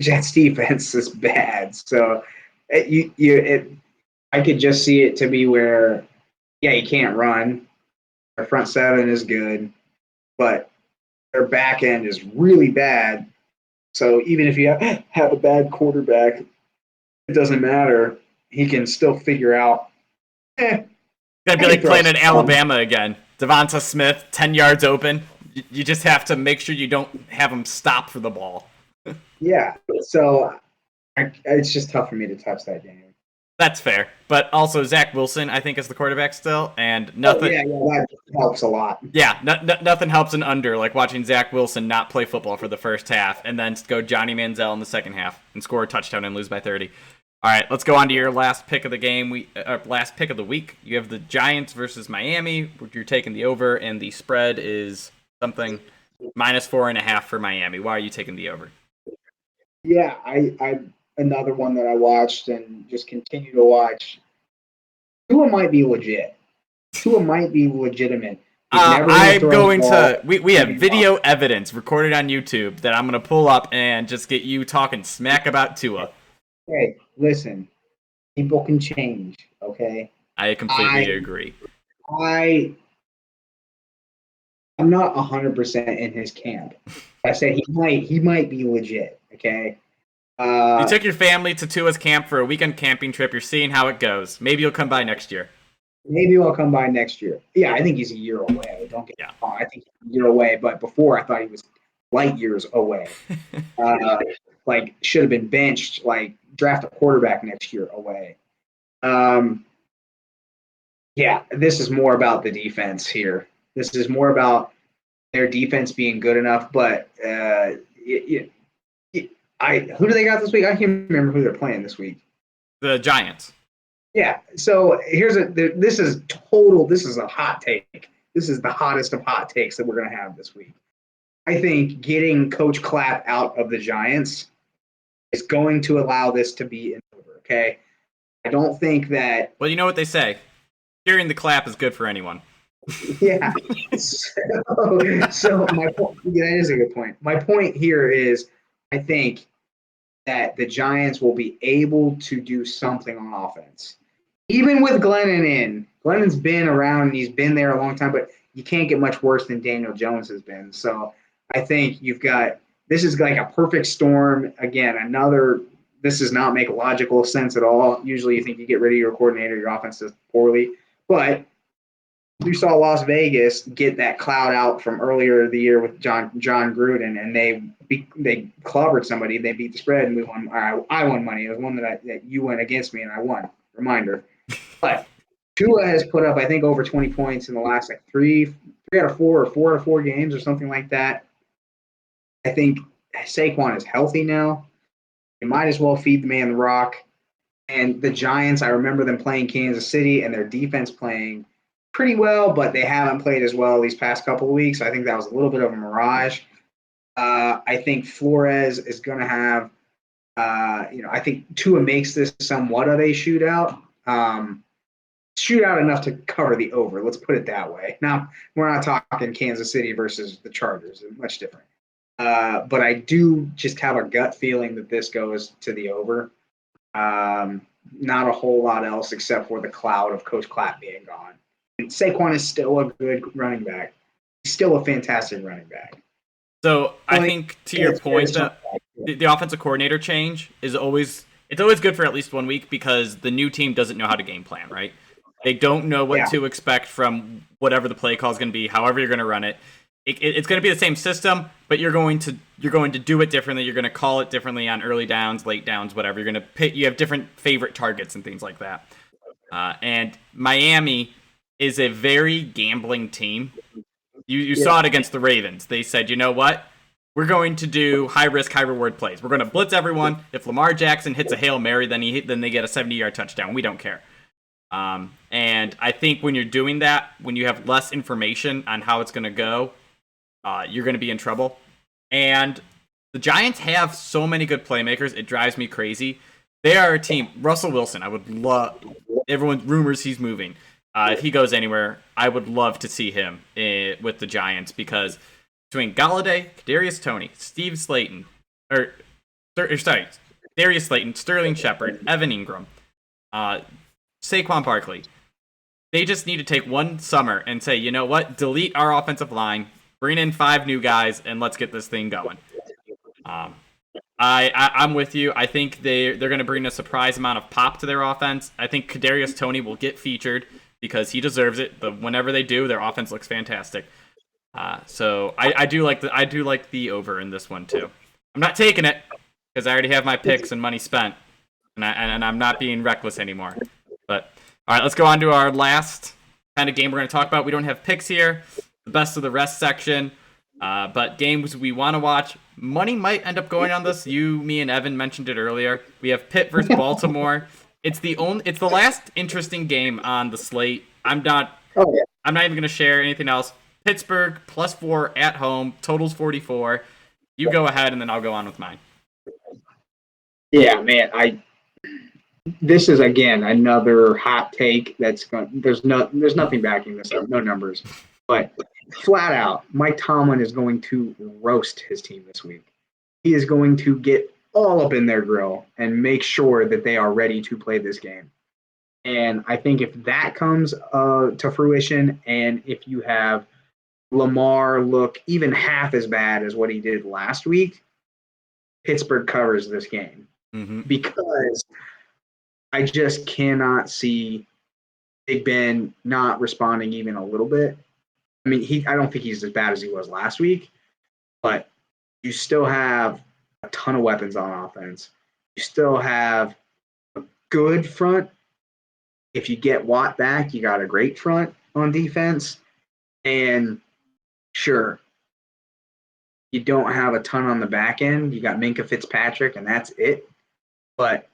Jets defense is bad. So I could just see it to be where, he can't run. Their front seven is good, but their back end is really bad. So even if you have a bad quarterback, it doesn't matter. He can still figure out. It's gonna be like playing in Alabama again. Devonta Smith, 10 yards open. You just have to make sure you don't have them stop for the ball. Yeah, so it's just tough for me to touch that game. That's fair. But also, Zach Wilson, I think, is the quarterback still, and nothing. That helps a lot. Yeah, nothing helps an under like watching Zach Wilson not play football for the first half and then go Johnny Manziel in the second half and score a touchdown and lose by 30. All right, let's go on to your last pick of the game. Last pick of the week. You have the Giants versus Miami. You're taking the over, and the spread is something -4.5 for Miami. Why are you taking the over? Yeah, I another one that I watched and just continue to watch. Tua might be legit. Tua might be legitimate. I'm going to. We have video evidence recorded on YouTube that I'm going to pull up and just get you talking smack about Tua. Hey, listen, people can change. Okay, I completely agree. I'm not 100% in his camp. I said he might be legit. Okay. You took your family to Tua's camp for a weekend camping trip. You're seeing how it goes. Maybe you'll come by next year. Maybe I'll come by next year. Yeah, I think he's a year away. Don't get me wrong. I think he's a year away. But before, I thought he was light years away. Like, should have been benched. Like, draft a quarterback next year away. Yeah, this is more about the defense here. This is more about their defense being good enough. But who do they got this week? I can't remember who they're playing this week. The Giants. Yeah. So this is a hot take. This is the hottest of hot takes that we're going to have this week. I think getting Coach Clapp out of the Giants is going to allow this to be over. Okay. I don't think that. Well, you know what they say. Hearing the clap is good for anyone. Yeah. So my point, that is a good point. My point here is, I think that the Giants will be able to do something on offense. Even with Glennon in. Glennon's been around and he's been there a long time, but you can't get much worse than Daniel Jones has been. So I think this is like a perfect storm. Again, this does not make logical sense at all. Usually you think you get rid of your coordinator, your offense does poorly. But you saw Las Vegas get that cloud out from earlier the year with John Gruden, and they clobbered somebody. They beat the spread, and we won. I won money. It was one that you went against me, and I won. Reminder. But Tua has put up, I think, over 20 points in the last like three out of four or 4 out of 4 games or something like that. I think Saquon is healthy now. You might as well feed the man the rock. And the Giants, I remember them playing Kansas City and their defense playing pretty well, but they haven't played as well these past couple of weeks. I think that was a little bit of a mirage. I think Flores is going to have, I think Tua makes this somewhat of a shootout. Shootout enough to cover the over. Let's put it that way. Now, we're not talking Kansas City versus the Chargers. It's much different. But I do just have a gut feeling that this goes to the over. Not a whole lot else except for the cloud of Coach Clapp being gone. And Saquon is still a good running back. He's still a fantastic running back. So I think to your point, the offensive coordinator change is always good for at least 1 week because the new team doesn't know how to game plan, right? They don't know what to expect from whatever the play call is going to be, however you're going to run it. It's going to be the same system, but you're going to do it differently. You're going to call it differently on early downs, late downs, whatever. You're going to pick. You have different favorite targets and things like that. And Miami is a very gambling team. You saw it against the Ravens. They said, you know what? We're going to do high risk, high reward plays. We're going to blitz everyone. If Lamar Jackson hits a Hail Mary, then they get a 70-yard touchdown. We don't care. And I think when you're doing that, when you have less information on how it's going to go, you're going to be in trouble. And the Giants have so many good playmakers, it drives me crazy. They are a team. Russell Wilson, I would love. Everyone rumors he's moving. If he goes anywhere, I would love to see him with the Giants because between Galladay, Kadarius Toney, Darius Slayton, Sterling Shepard, Evan Ingram, Saquon Barkley, they just need to take one summer and say, you know what, delete our offensive line, bring in 5 new guys, and let's get this thing going. I'm with you. I think they're going to bring a surprise amount of pop to their offense. I think Kadarius Toney will get featured because he deserves it. But whenever they do, their offense looks fantastic. So I do like the over in this one too. I'm not taking it because I already have my picks and money spent, and I'm not being reckless anymore. But all right, let's go on to our last kind of game we're going to talk about. We don't have picks here, the best of the rest section, but games we want to watch. Money might end up going on this. You, me, and Evan mentioned it earlier. We have Pitt versus Baltimore. It's the last interesting game on the slate. I'm not even going to share anything else. Pittsburgh +4 at home, totals 44. You go ahead, and then I'll go on with mine. Yeah, man. This is again another hot take. There's nothing backing this up. No numbers, but flat out, Mike Tomlin is going to roast his team this week. He is going to get all up in their grill and make sure that they are ready to play this game. And I think if that comes to fruition, and if you have Lamar look even half as bad as what he did last week, Pittsburgh covers this game. Because I just cannot see Big Ben not responding even a little bit. I mean, I don't think he's as bad as he was last week, but you still have a ton of weapons on offense. You still have a good front. If you get Watt back, you got a great front on defense. And sure, you don't have a ton on the back end. You got Minkah Fitzpatrick, and that's it. But,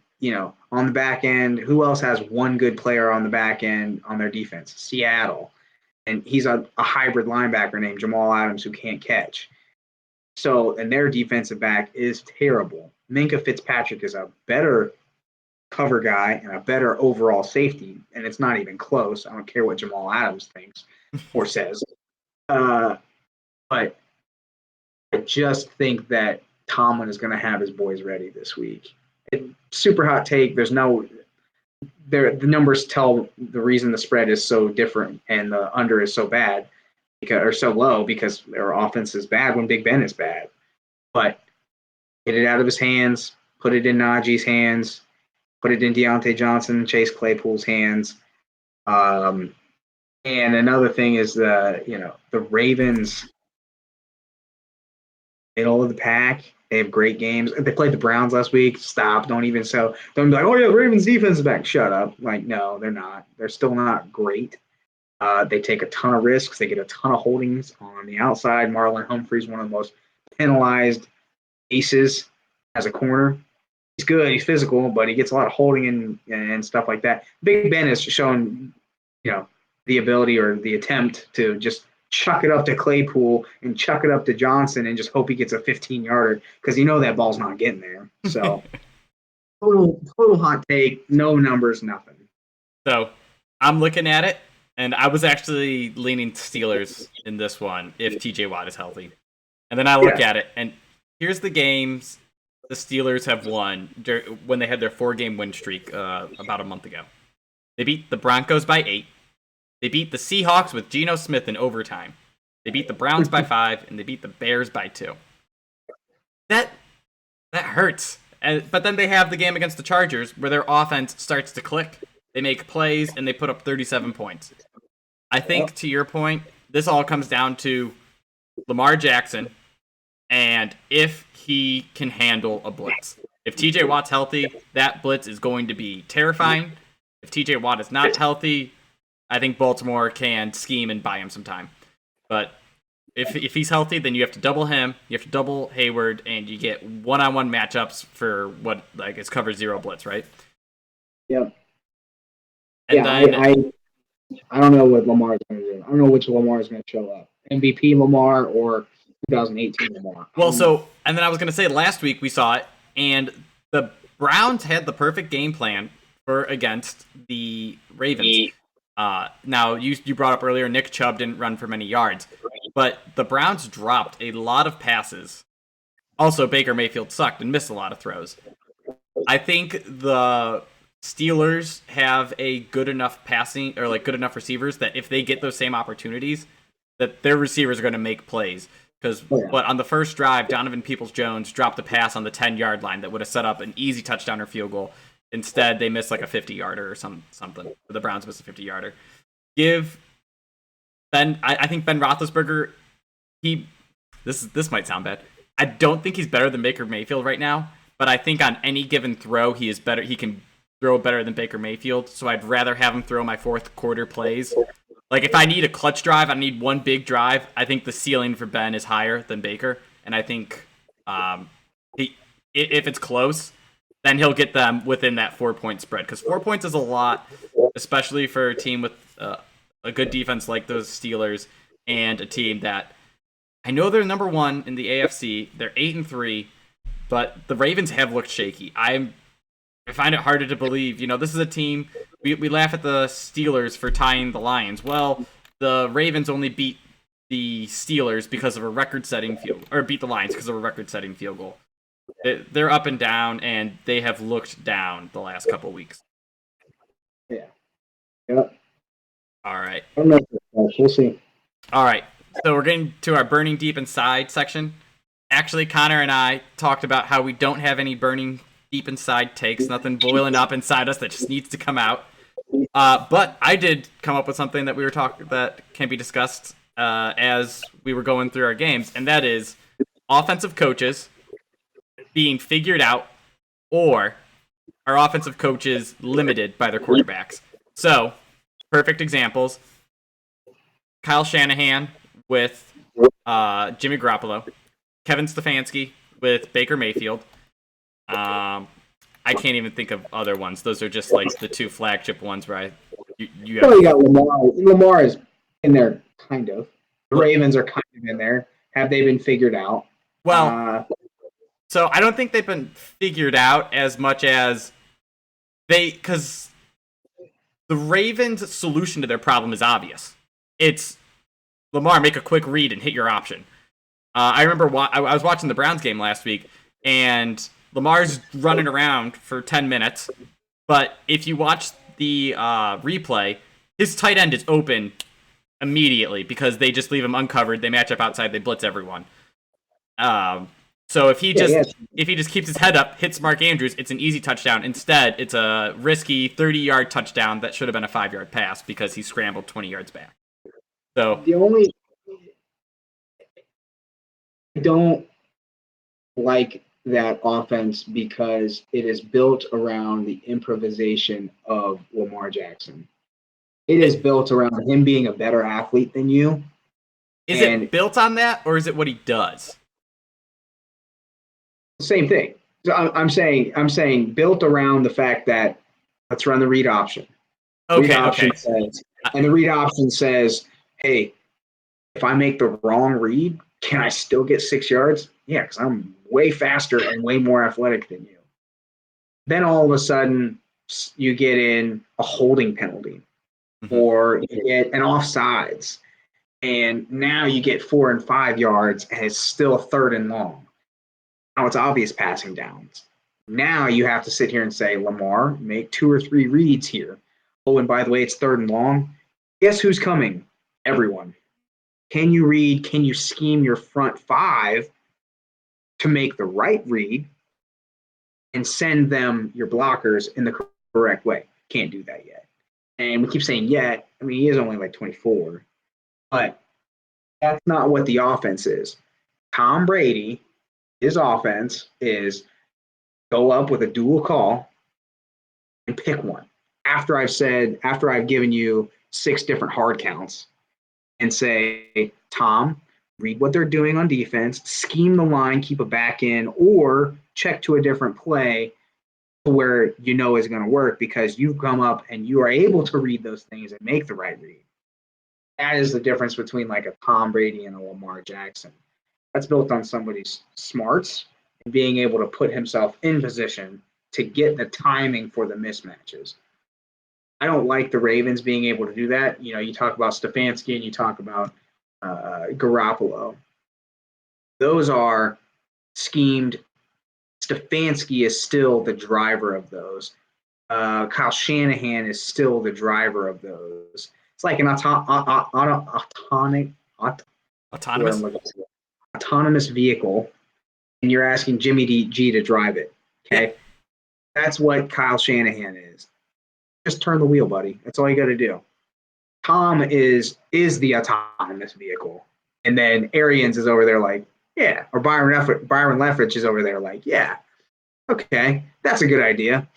on the back end, who else has one good player on the back end on their defense? Seattle. And he's a hybrid linebacker named Jamal Adams who can't catch. So, and their defensive back is terrible. Minkah Fitzpatrick is a better cover guy and a better overall safety, and it's not even close. I don't care what Jamal Adams thinks or says. But I just think that Tomlin is going to have his boys ready this week. Super hot take. The numbers tell the reason the spread is so different and the under is so bad or so low because their offense is bad when Big Ben is bad. But get it out of his hands, put it in Najee's hands, put it in Deontay Johnson, Chase Claypool's hands. And another thing is the Ravens, middle of the pack. They have great games. They played the Browns last week. Stop. Don't be like, oh yeah, the Ravens defense is back. Shut up. Like, no, they're not. They're still not great. They take a ton of risks. They get a ton of holdings on the outside. Marlon Humphrey's one of the most penalized aces as a corner. He's good. He's physical, but he gets a lot of holding and stuff like that. Big Ben has shown, the ability or the attempt to just chuck it up to Claypool and chuck it up to Johnson and just hope he gets a 15-yarder because that ball's not getting there. So total hot take, no numbers, nothing. So I'm looking at it, and I was actually leaning Steelers in this one if TJ Watt is healthy. And then I look at it, and here's the games the Steelers have won when they had their 4-game win streak about a month ago. They beat the Broncos by 8. They beat the Seahawks with Geno Smith in overtime. They beat the Browns by 5, and they beat the Bears by 2. That hurts. But then they have the game against the Chargers where their offense starts to click. They make plays, and they put up 37 points. I think, to your point, this all comes down to Lamar Jackson and if he can handle a blitz. If TJ Watt's healthy, that blitz is going to be terrifying. If TJ Watt is not healthy, I think Baltimore can scheme and buy him some time. But if he's healthy, then you have to double him, you have to double Hayward, and you get one-on-one matchups for what is cover 0 blitz, right? Yep. And then, I don't know what Lamar is going to do. I don't know which Lamar is going to show up. MVP Lamar or 2018 Lamar. Well, and then I was going to say last week we saw it, and the Browns had the perfect game plan against the Ravens. Now, you brought up earlier, Nick Chubb didn't run for many yards, but the Browns dropped a lot of passes. Also, Baker Mayfield sucked and missed a lot of throws. I think the Steelers have a good enough passing or good enough receivers that if they get those same opportunities, that their receivers are going to make plays. But on the first drive, Donovan Peoples-Jones dropped a pass on the 10-yard line that would have set up an easy touchdown or field goal. Instead, they missed a 50-yarder or something. The Browns missed a 50-yarder. I think Ben Roethlisberger This might sound bad. I don't think he's better than Baker Mayfield right now, but I think on any given throw he is better. He can throw better than Baker Mayfield, so I'd rather have him throw my fourth quarter plays. Like if I need a clutch drive, I need one big drive. I think the ceiling for Ben is higher than Baker, and I think if it's close, then he'll get them within that 4-point spread, because 4 points is a lot, especially for a team with a good defense like those Steelers and a team that I know they're number one in the AFC. They're 8-3, but the Ravens have looked shaky. I find it harder to believe. This is a team. We laugh at the Steelers for tying the Lions. Well, the Ravens only beat the Steelers because of a record-setting beat the Lions because of a record-setting field goal. They're up and down, and they have looked down the last couple weeks. Yeah. Yep. All right. I don't know. We'll see. All right. So we're getting to our burning deep inside section. Actually, Connor and I talked about how we don't have any burning deep inside takes, nothing boiling up inside us that just needs to come out. But I did come up with something that that can be discussed as we were going through our games, and that is offensive coaches being figured out, or are offensive coaches limited by their quarterbacks? So, perfect examples: Kyle Shanahan with Jimmy Garoppolo, Kevin Stefanski with Baker Mayfield. I can't even think of other ones. Those are just like the two flagship ones where you have. Well, you got Lamar. Lamar is in there, kind of. The Ravens are kind of in there. Have they been figured out? Well, so I don't think they've been figured out as much as because the Ravens' solution to their problem is obvious. It's Lamar, make a quick read and hit your option. I remember I was watching the Browns game last week, and Lamar's running around for 10 minutes, but if you watch the replay, his tight end is open immediately because they just leave him uncovered. They match up outside. They blitz everyone. So if he just keeps his head up, hits Mark Andrews, it's an easy touchdown. Instead, it's a risky 30-yard touchdown that should have been a 5-yard pass because he scrambled 20 yards back. So I don't like that offense because it is built around the improvisation of Lamar Jackson. It is built around him being a better athlete than you. Is it built on that, or is it what he does? Same thing. So I'm saying built around the fact that let's run the read option. Okay. And the read option says, hey, if I make the wrong read, can I still get 6 yards? Yeah, because I'm way faster and way more athletic than you. Then all of a sudden, you get in a holding penalty, or you get an offsides, and now you get 4 and 5 yards, and it's still 3rd and long. Now it's obvious passing downs. Now you have to sit here and say, Lamar, make 2 or 3 reads here. Oh, and by the way, it's 3rd and long. Guess who's coming? Everyone. Can you read? Can you scheme your front 5 to make the right read and send them your blockers in the correct way? Can't do that yet. And we keep saying yet. I mean, he is only like 24. But that's not what the offense is. Tom Brady, his offense is go up with a dual call and pick one. After I've given you 6 different hard counts and say, Tom, read what they're doing on defense, scheme the line, keep a back in, or check to a different play to where you know is going to work because you've come up and you are able to read those things and make the right read. That is the difference between like a Tom Brady and a Lamar Jackson. That's built on somebody's smarts and being able to put himself in position to get the timing for the mismatches. I don't like the Ravens being able to do that. You know, you talk about Stefanski and you talk about Garoppolo. Those are schemed. Stefanski is still the driver of those. Kyle Shanahan is still the driver of those. It's like an autonomous vehicle, and you're asking Jimmy G to drive it. Okay, that's what Kyle Shanahan is. Just turn the wheel, buddy. That's all you got to do. Tom is the autonomous vehicle, And then Arians is over there like, yeah. Or Byron Leftwich is over there like, yeah. Okay, that's a good idea.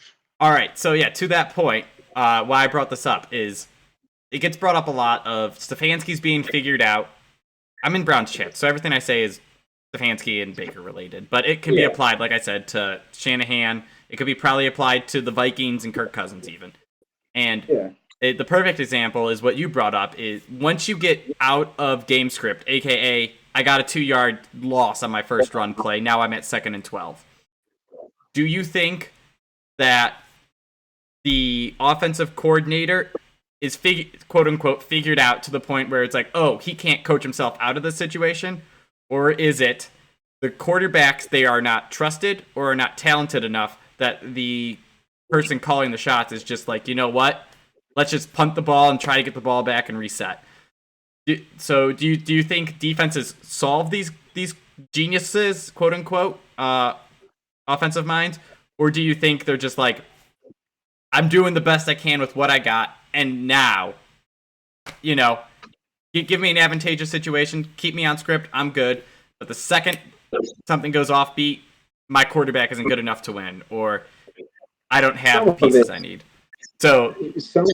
All right, so yeah, to that point, why I brought this up is it gets brought up a lot of Stefanski's being figured out. I'm in Brown's chat, so everything I say is Stefanski and Baker related, but it can be applied, like I said, to Shanahan. It could be probably applied to the Vikings and Kirk Cousins even. And the perfect example is what you brought up is once you get out of game script, aka I got a 2-yard loss on my first run play, now I'm at 2nd and 12. Do you think that the offensive coordinator is quote unquote figured out to the point where it's like, oh, he can't coach himself out of the situation? Or is it the quarterbacks, they are not trusted or are not talented enough that the person calling the shots is just like, you know what? Let's just punt the ball and try to get the ball back and reset. So do you think defenses solve these geniuses, quote unquote, offensive minds? Or do you think they're just like, I'm doing the best I can with what I got, and now, you know, give me an advantageous situation, keep me on script, I'm good. But the second something goes offbeat, my quarterback isn't good enough to win, or I don't have the pieces I need. So some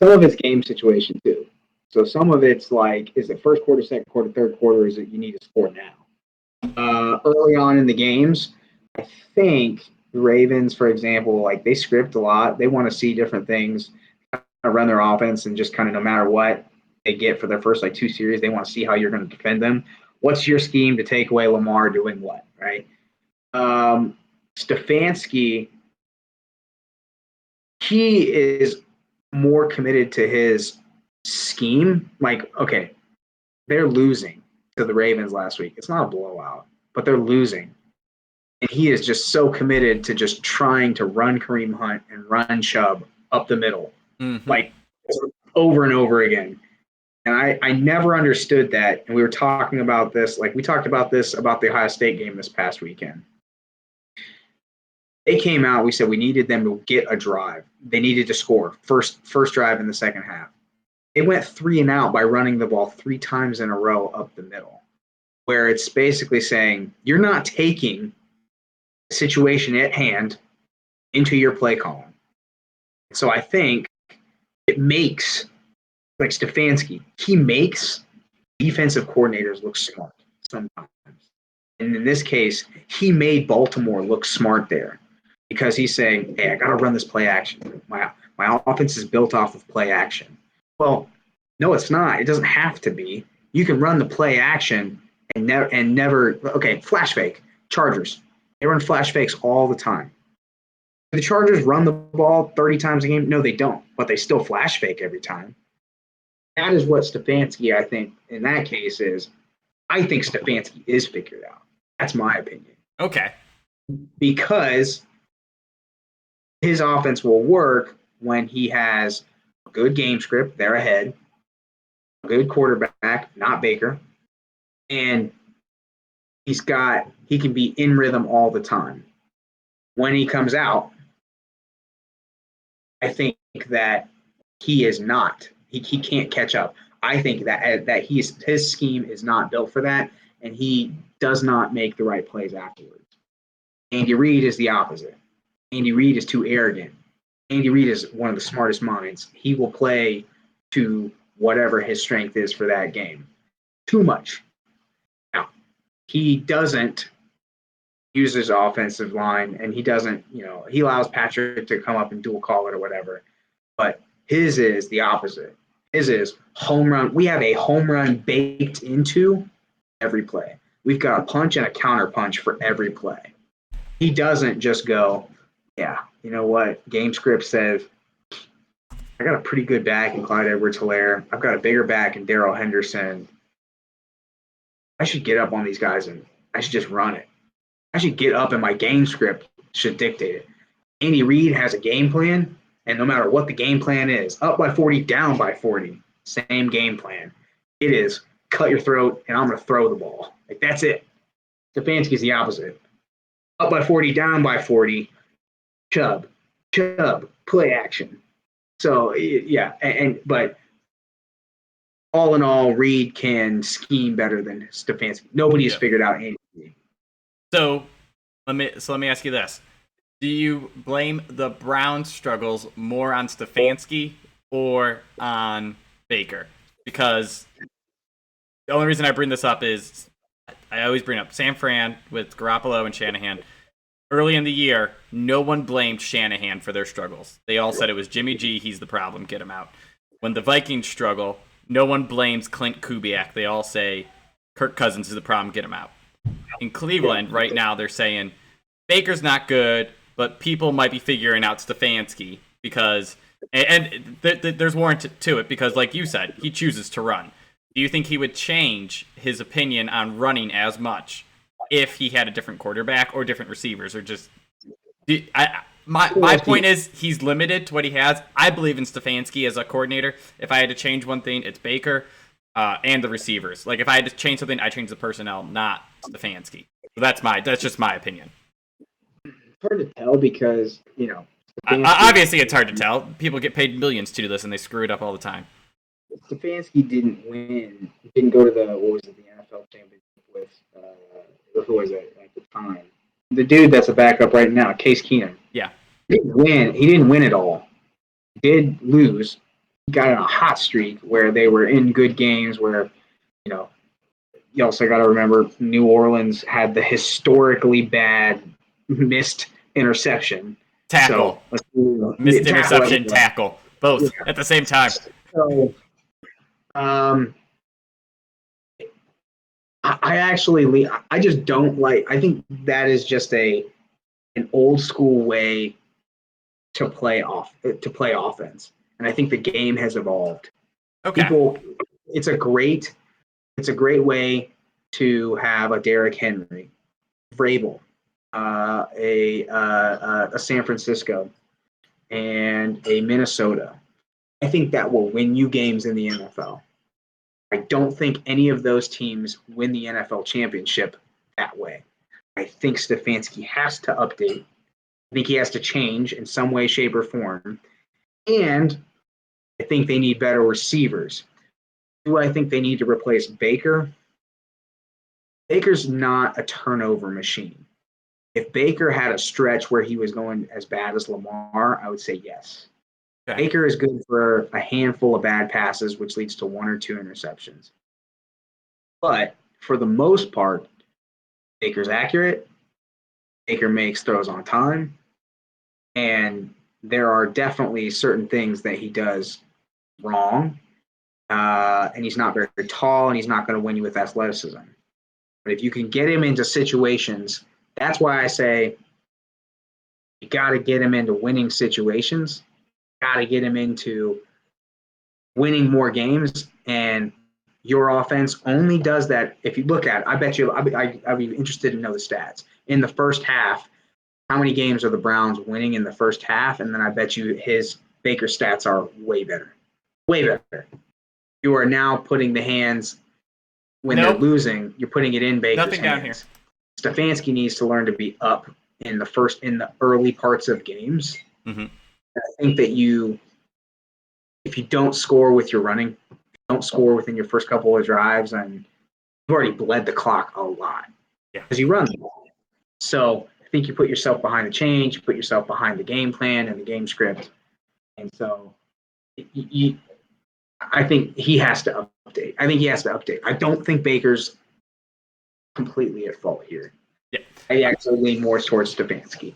of it's game situation too. So some of it's like, is it first quarter, second quarter, third quarter? Is it you need to score now? Early on in the games, I think the Ravens, for example, like they script a lot. They want to see different things, kind of run their offense, and just kind of no matter what they get for their first like 2 series, they want to see how you're going to defend them. What's your scheme to take away Lamar doing what, right? Stefanski, he is more committed to his scheme. Like, okay, they're losing to the Ravens last week. It's not a blowout, but they're losing. And he is just so committed to just trying to run Kareem Hunt and run Chubb up the middle, like over and over again. And I never understood that. And we were talking about this, like we talked about this about the Ohio State game this past weekend. They came out, we said we needed them to get a drive. They needed to score first drive in the second half. They went 3 and out by running the ball 3 times in a row up the middle, where it's basically saying you're not taking the situation at hand into your play column. So I think it makes, like Stefanski, he makes defensive coordinators look smart sometimes. And in this case, he made Baltimore look smart there because he's saying, hey, I got to run this play action. My offense is built off of play action. Well, no, it's not. It doesn't have to be. You can run the play action and never. Okay, flash fake. Chargers. They run flash fakes all the time. Do the Chargers run the ball 30 times a game? No, they don't. But they still flash fake every time. That is what Stefanski, I think, in that case is. I think Stefanski is figured out. That's my opinion. Okay. Because his offense will work when he has a good game script, they're ahead, a good quarterback, not Baker, and he can be in rhythm all the time. When he comes out, I think that he is not. He can't catch up. I think that his scheme is not built for that, and he does not make the right plays afterwards. Andy Reid is the opposite. Andy Reid is too arrogant. Andy Reid is one of the smartest minds. He will play to whatever his strength is for that game. Too much. Now, he doesn't use his offensive line, and he doesn't, he allows Patrick to come up and dual call it or whatever. But his is the opposite. His is home run. We have a home run baked into every play. We've got a punch and a counter punch for every play. He doesn't just go, yeah, you know what? Game script says, I got a pretty good back in Clyde Edwards-Helaire. I've got a bigger back in Darrell Henderson. I should get up on these guys and I should just run it. I should get up and my game script should dictate it. Andy Reid has a game plan, and no matter what the game plan is, up by 40, down by 40, same game plan. It is cut your throat and I'm going to throw the ball. Like, that's it. Stefanski's the opposite. Up by 40, down by 40, Chubb, play action. So, yeah, but all in all, Reed can scheme better than Stefanski. Nobody has figured out anything. So let me ask you this: do you blame the Browns' struggles more on Stefanski or on Baker? Because the only reason I bring this up is I always bring up San Fran with Garoppolo and Shanahan. Early in the year, no one blamed Shanahan for their struggles. They all said it was Jimmy G, he's the problem, get him out. When the Vikings struggle, no one blames Clint Kubiak. They all say Kirk Cousins is the problem, get him out. In Cleveland, right now, they're saying Baker's not good, but people might be figuring out Stefanski because, and there's warrant to it because, like you said, he chooses to run. Do you think he would change his opinion on running as much if he had a different quarterback or different receivers, or just my point is he's limited to what he has. I believe in Stefanski as a coordinator. If I had to change one thing, it's Baker and the receivers. Like if I had to change something, I change the personnel, not Stefanski. So that's just my opinion. It's hard to tell because obviously it's hard to tell. People get paid millions to do this, and they screw it up all the time. Stefanski didn't win. He didn't go to the NFL championship with who was it at the time? The dude that's a backup right now, Case Keenum. Yeah. He didn't win. He didn't win it all. He did lose. He got on a hot streak where they were in good games where, you also got to remember New Orleans had the historically bad missed interception. Tackle. Missed interception, tackle. Both at the same time. So, I just don't like. I think that is just an old school way to play offense, and I think the game has evolved. Okay. It's a great way to have a Derrick Henry, Vrabel, a San Francisco, and a Minnesota. I think that will win you games in the NFL. I don't think any of those teams win the NFL championship that way. I think Stefanski has to update. I think he has to change in some way, shape, or form. And I think they need better receivers. Do I think they need to replace Baker? Baker's not a turnover machine. If Baker had a stretch where he was going as bad as Lamar, I would say yes. Okay. Baker is good for a handful of bad passes, which leads to 1 or 2 interceptions. But for the most part, Baker's accurate. Baker makes throws on time. And there are definitely certain things that he does wrong. And he's not very tall, and he's not going to win you with athleticism. But if you can get him into situations, that's why I say you got to get him into winning situations. Got to get him into winning more games, and your offense only does that if you look at it. I bet you I'd be interested to know the stats. In the first half, how many games are the Browns winning in the first half? And then I bet you his Baker stats are way better. Way better. You are now putting the hands when they're losing, you're putting it in Baker's Nothing hands. Down here. Stefanski needs to learn to be up in the early parts of games. Mm-hmm. I think that if you don't score with your running, don't score within your first couple of drives, and you've already bled the clock a lot because you run the ball. So I think you put yourself behind the chains, you put yourself behind the game plan and the game script, and so I think he has to update. I don't think Baker's completely at fault here. Yeah, I actually lean more towards Stefanski.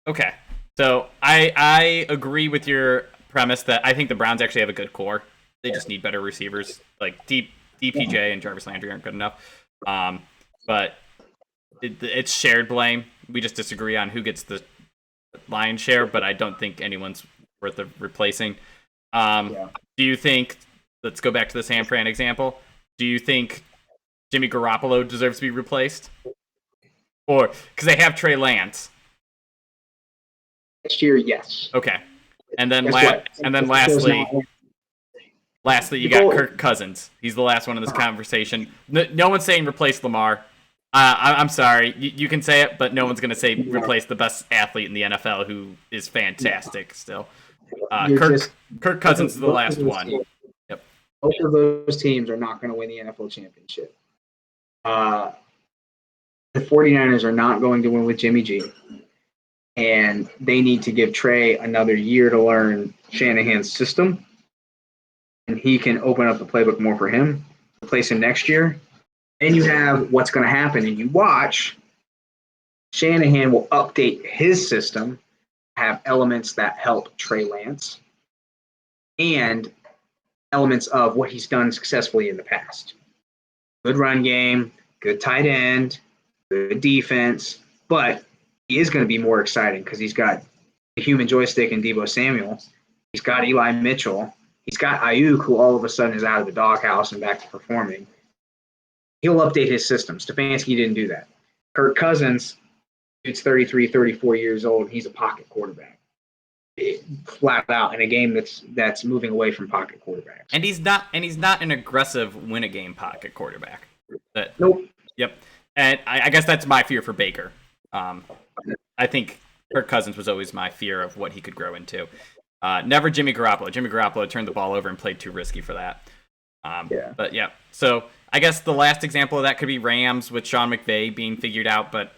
Okay. So I agree with your premise that I think the Browns actually have a good core. They just need better receivers. Like DPJ and Jarvis Landry aren't good enough. But it's shared blame. We just disagree on who gets the lion's share, but I don't think anyone's worth replacing. Do you think, let's go back to the San Fran example, do you think Jimmy Garoppolo deserves to be replaced? Or, because they have Trey Lance. Next year, yes. Okay. And then lastly, you got Kirk Cousins. He's the last one in this conversation. No one's saying replace Lamar. I'm sorry. You can say it, but no one's going to say replace the best athlete in the NFL who is fantastic still. Kirk Cousins is the last one. Yep. Both of those teams are not going to win the NFL championship. The 49ers are not going to win with Jimmy G. And they need to give Trey another year to learn Shanahan's system. And he can open up the playbook more for him, replace him next year. And you have what's going to happen. And you watch, Shanahan will update his system, have elements that help Trey Lance, and elements of what he's done successfully in the past. Good run game, good tight end, good defense, but he is going to be more exciting because he's got the human joystick and Deebo Samuel. He's got Eli Mitchell. He's got Ayuk, who all of a sudden is out of the doghouse and back to performing. He'll update his system. Stefanski didn't do that. Kirk Cousins, dude's 33, 34 years old. He's a pocket quarterback. Flat out in a game that's moving away from pocket quarterbacks. And he's not an aggressive win a game pocket quarterback. Nope. Yep. And I guess that's my fear for Baker. I think Kirk Cousins was always my fear of what he could grow into. Never Jimmy Garoppolo. Jimmy Garoppolo turned the ball over and played too risky for that. Yeah. But yeah, so I guess the last example of that could be Rams with Sean McVay being figured out, but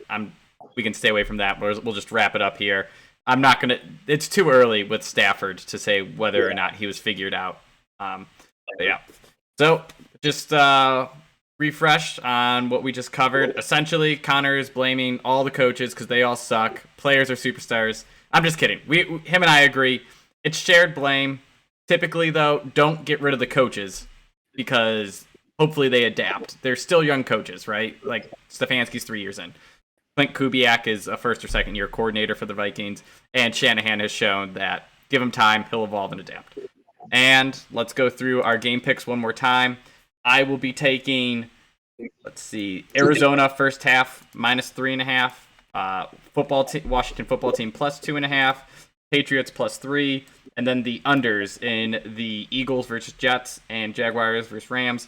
we can stay away from that. We'll just wrap it up here. I'm not gonna. It's too early with Stafford to say whether or not he was figured out. But yeah. So just refresh on what we just covered. Essentially, Connor is blaming all the coaches because they all suck. Players are superstars. I'm just kidding. Him and I agree. It's shared blame. Typically, though, don't get rid of the coaches because hopefully they adapt. They're still young coaches, right? Like Stefanski's 3 years in. Clint Kubiak is a first or second year coordinator for the Vikings, and Shanahan has shown that give him time, he'll evolve and adapt. And let's go through our game picks one more time. I will be taking, Arizona first half -3.5, Washington football team +2.5, Patriots +3, and then the unders in the Eagles versus Jets and Jaguars versus Rams.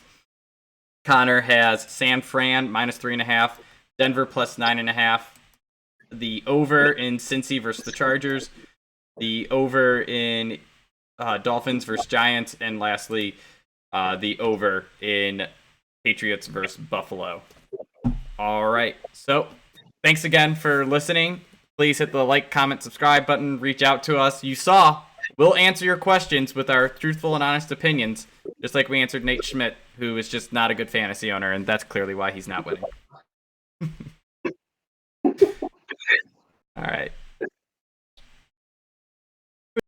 Connor has San Fran -3.5. Denver +9.5. The over in Cincy versus the Chargers. The over in Dolphins versus Giants. And lastly, the over in Patriots versus Buffalo. All right. So thanks again for listening. Please hit the like, comment, subscribe button. Reach out to us. You saw, we'll answer your questions with our truthful and honest opinions, just like we answered Nate Schmidt, who is just not a good fantasy owner, and that's clearly why he's not winning. All right.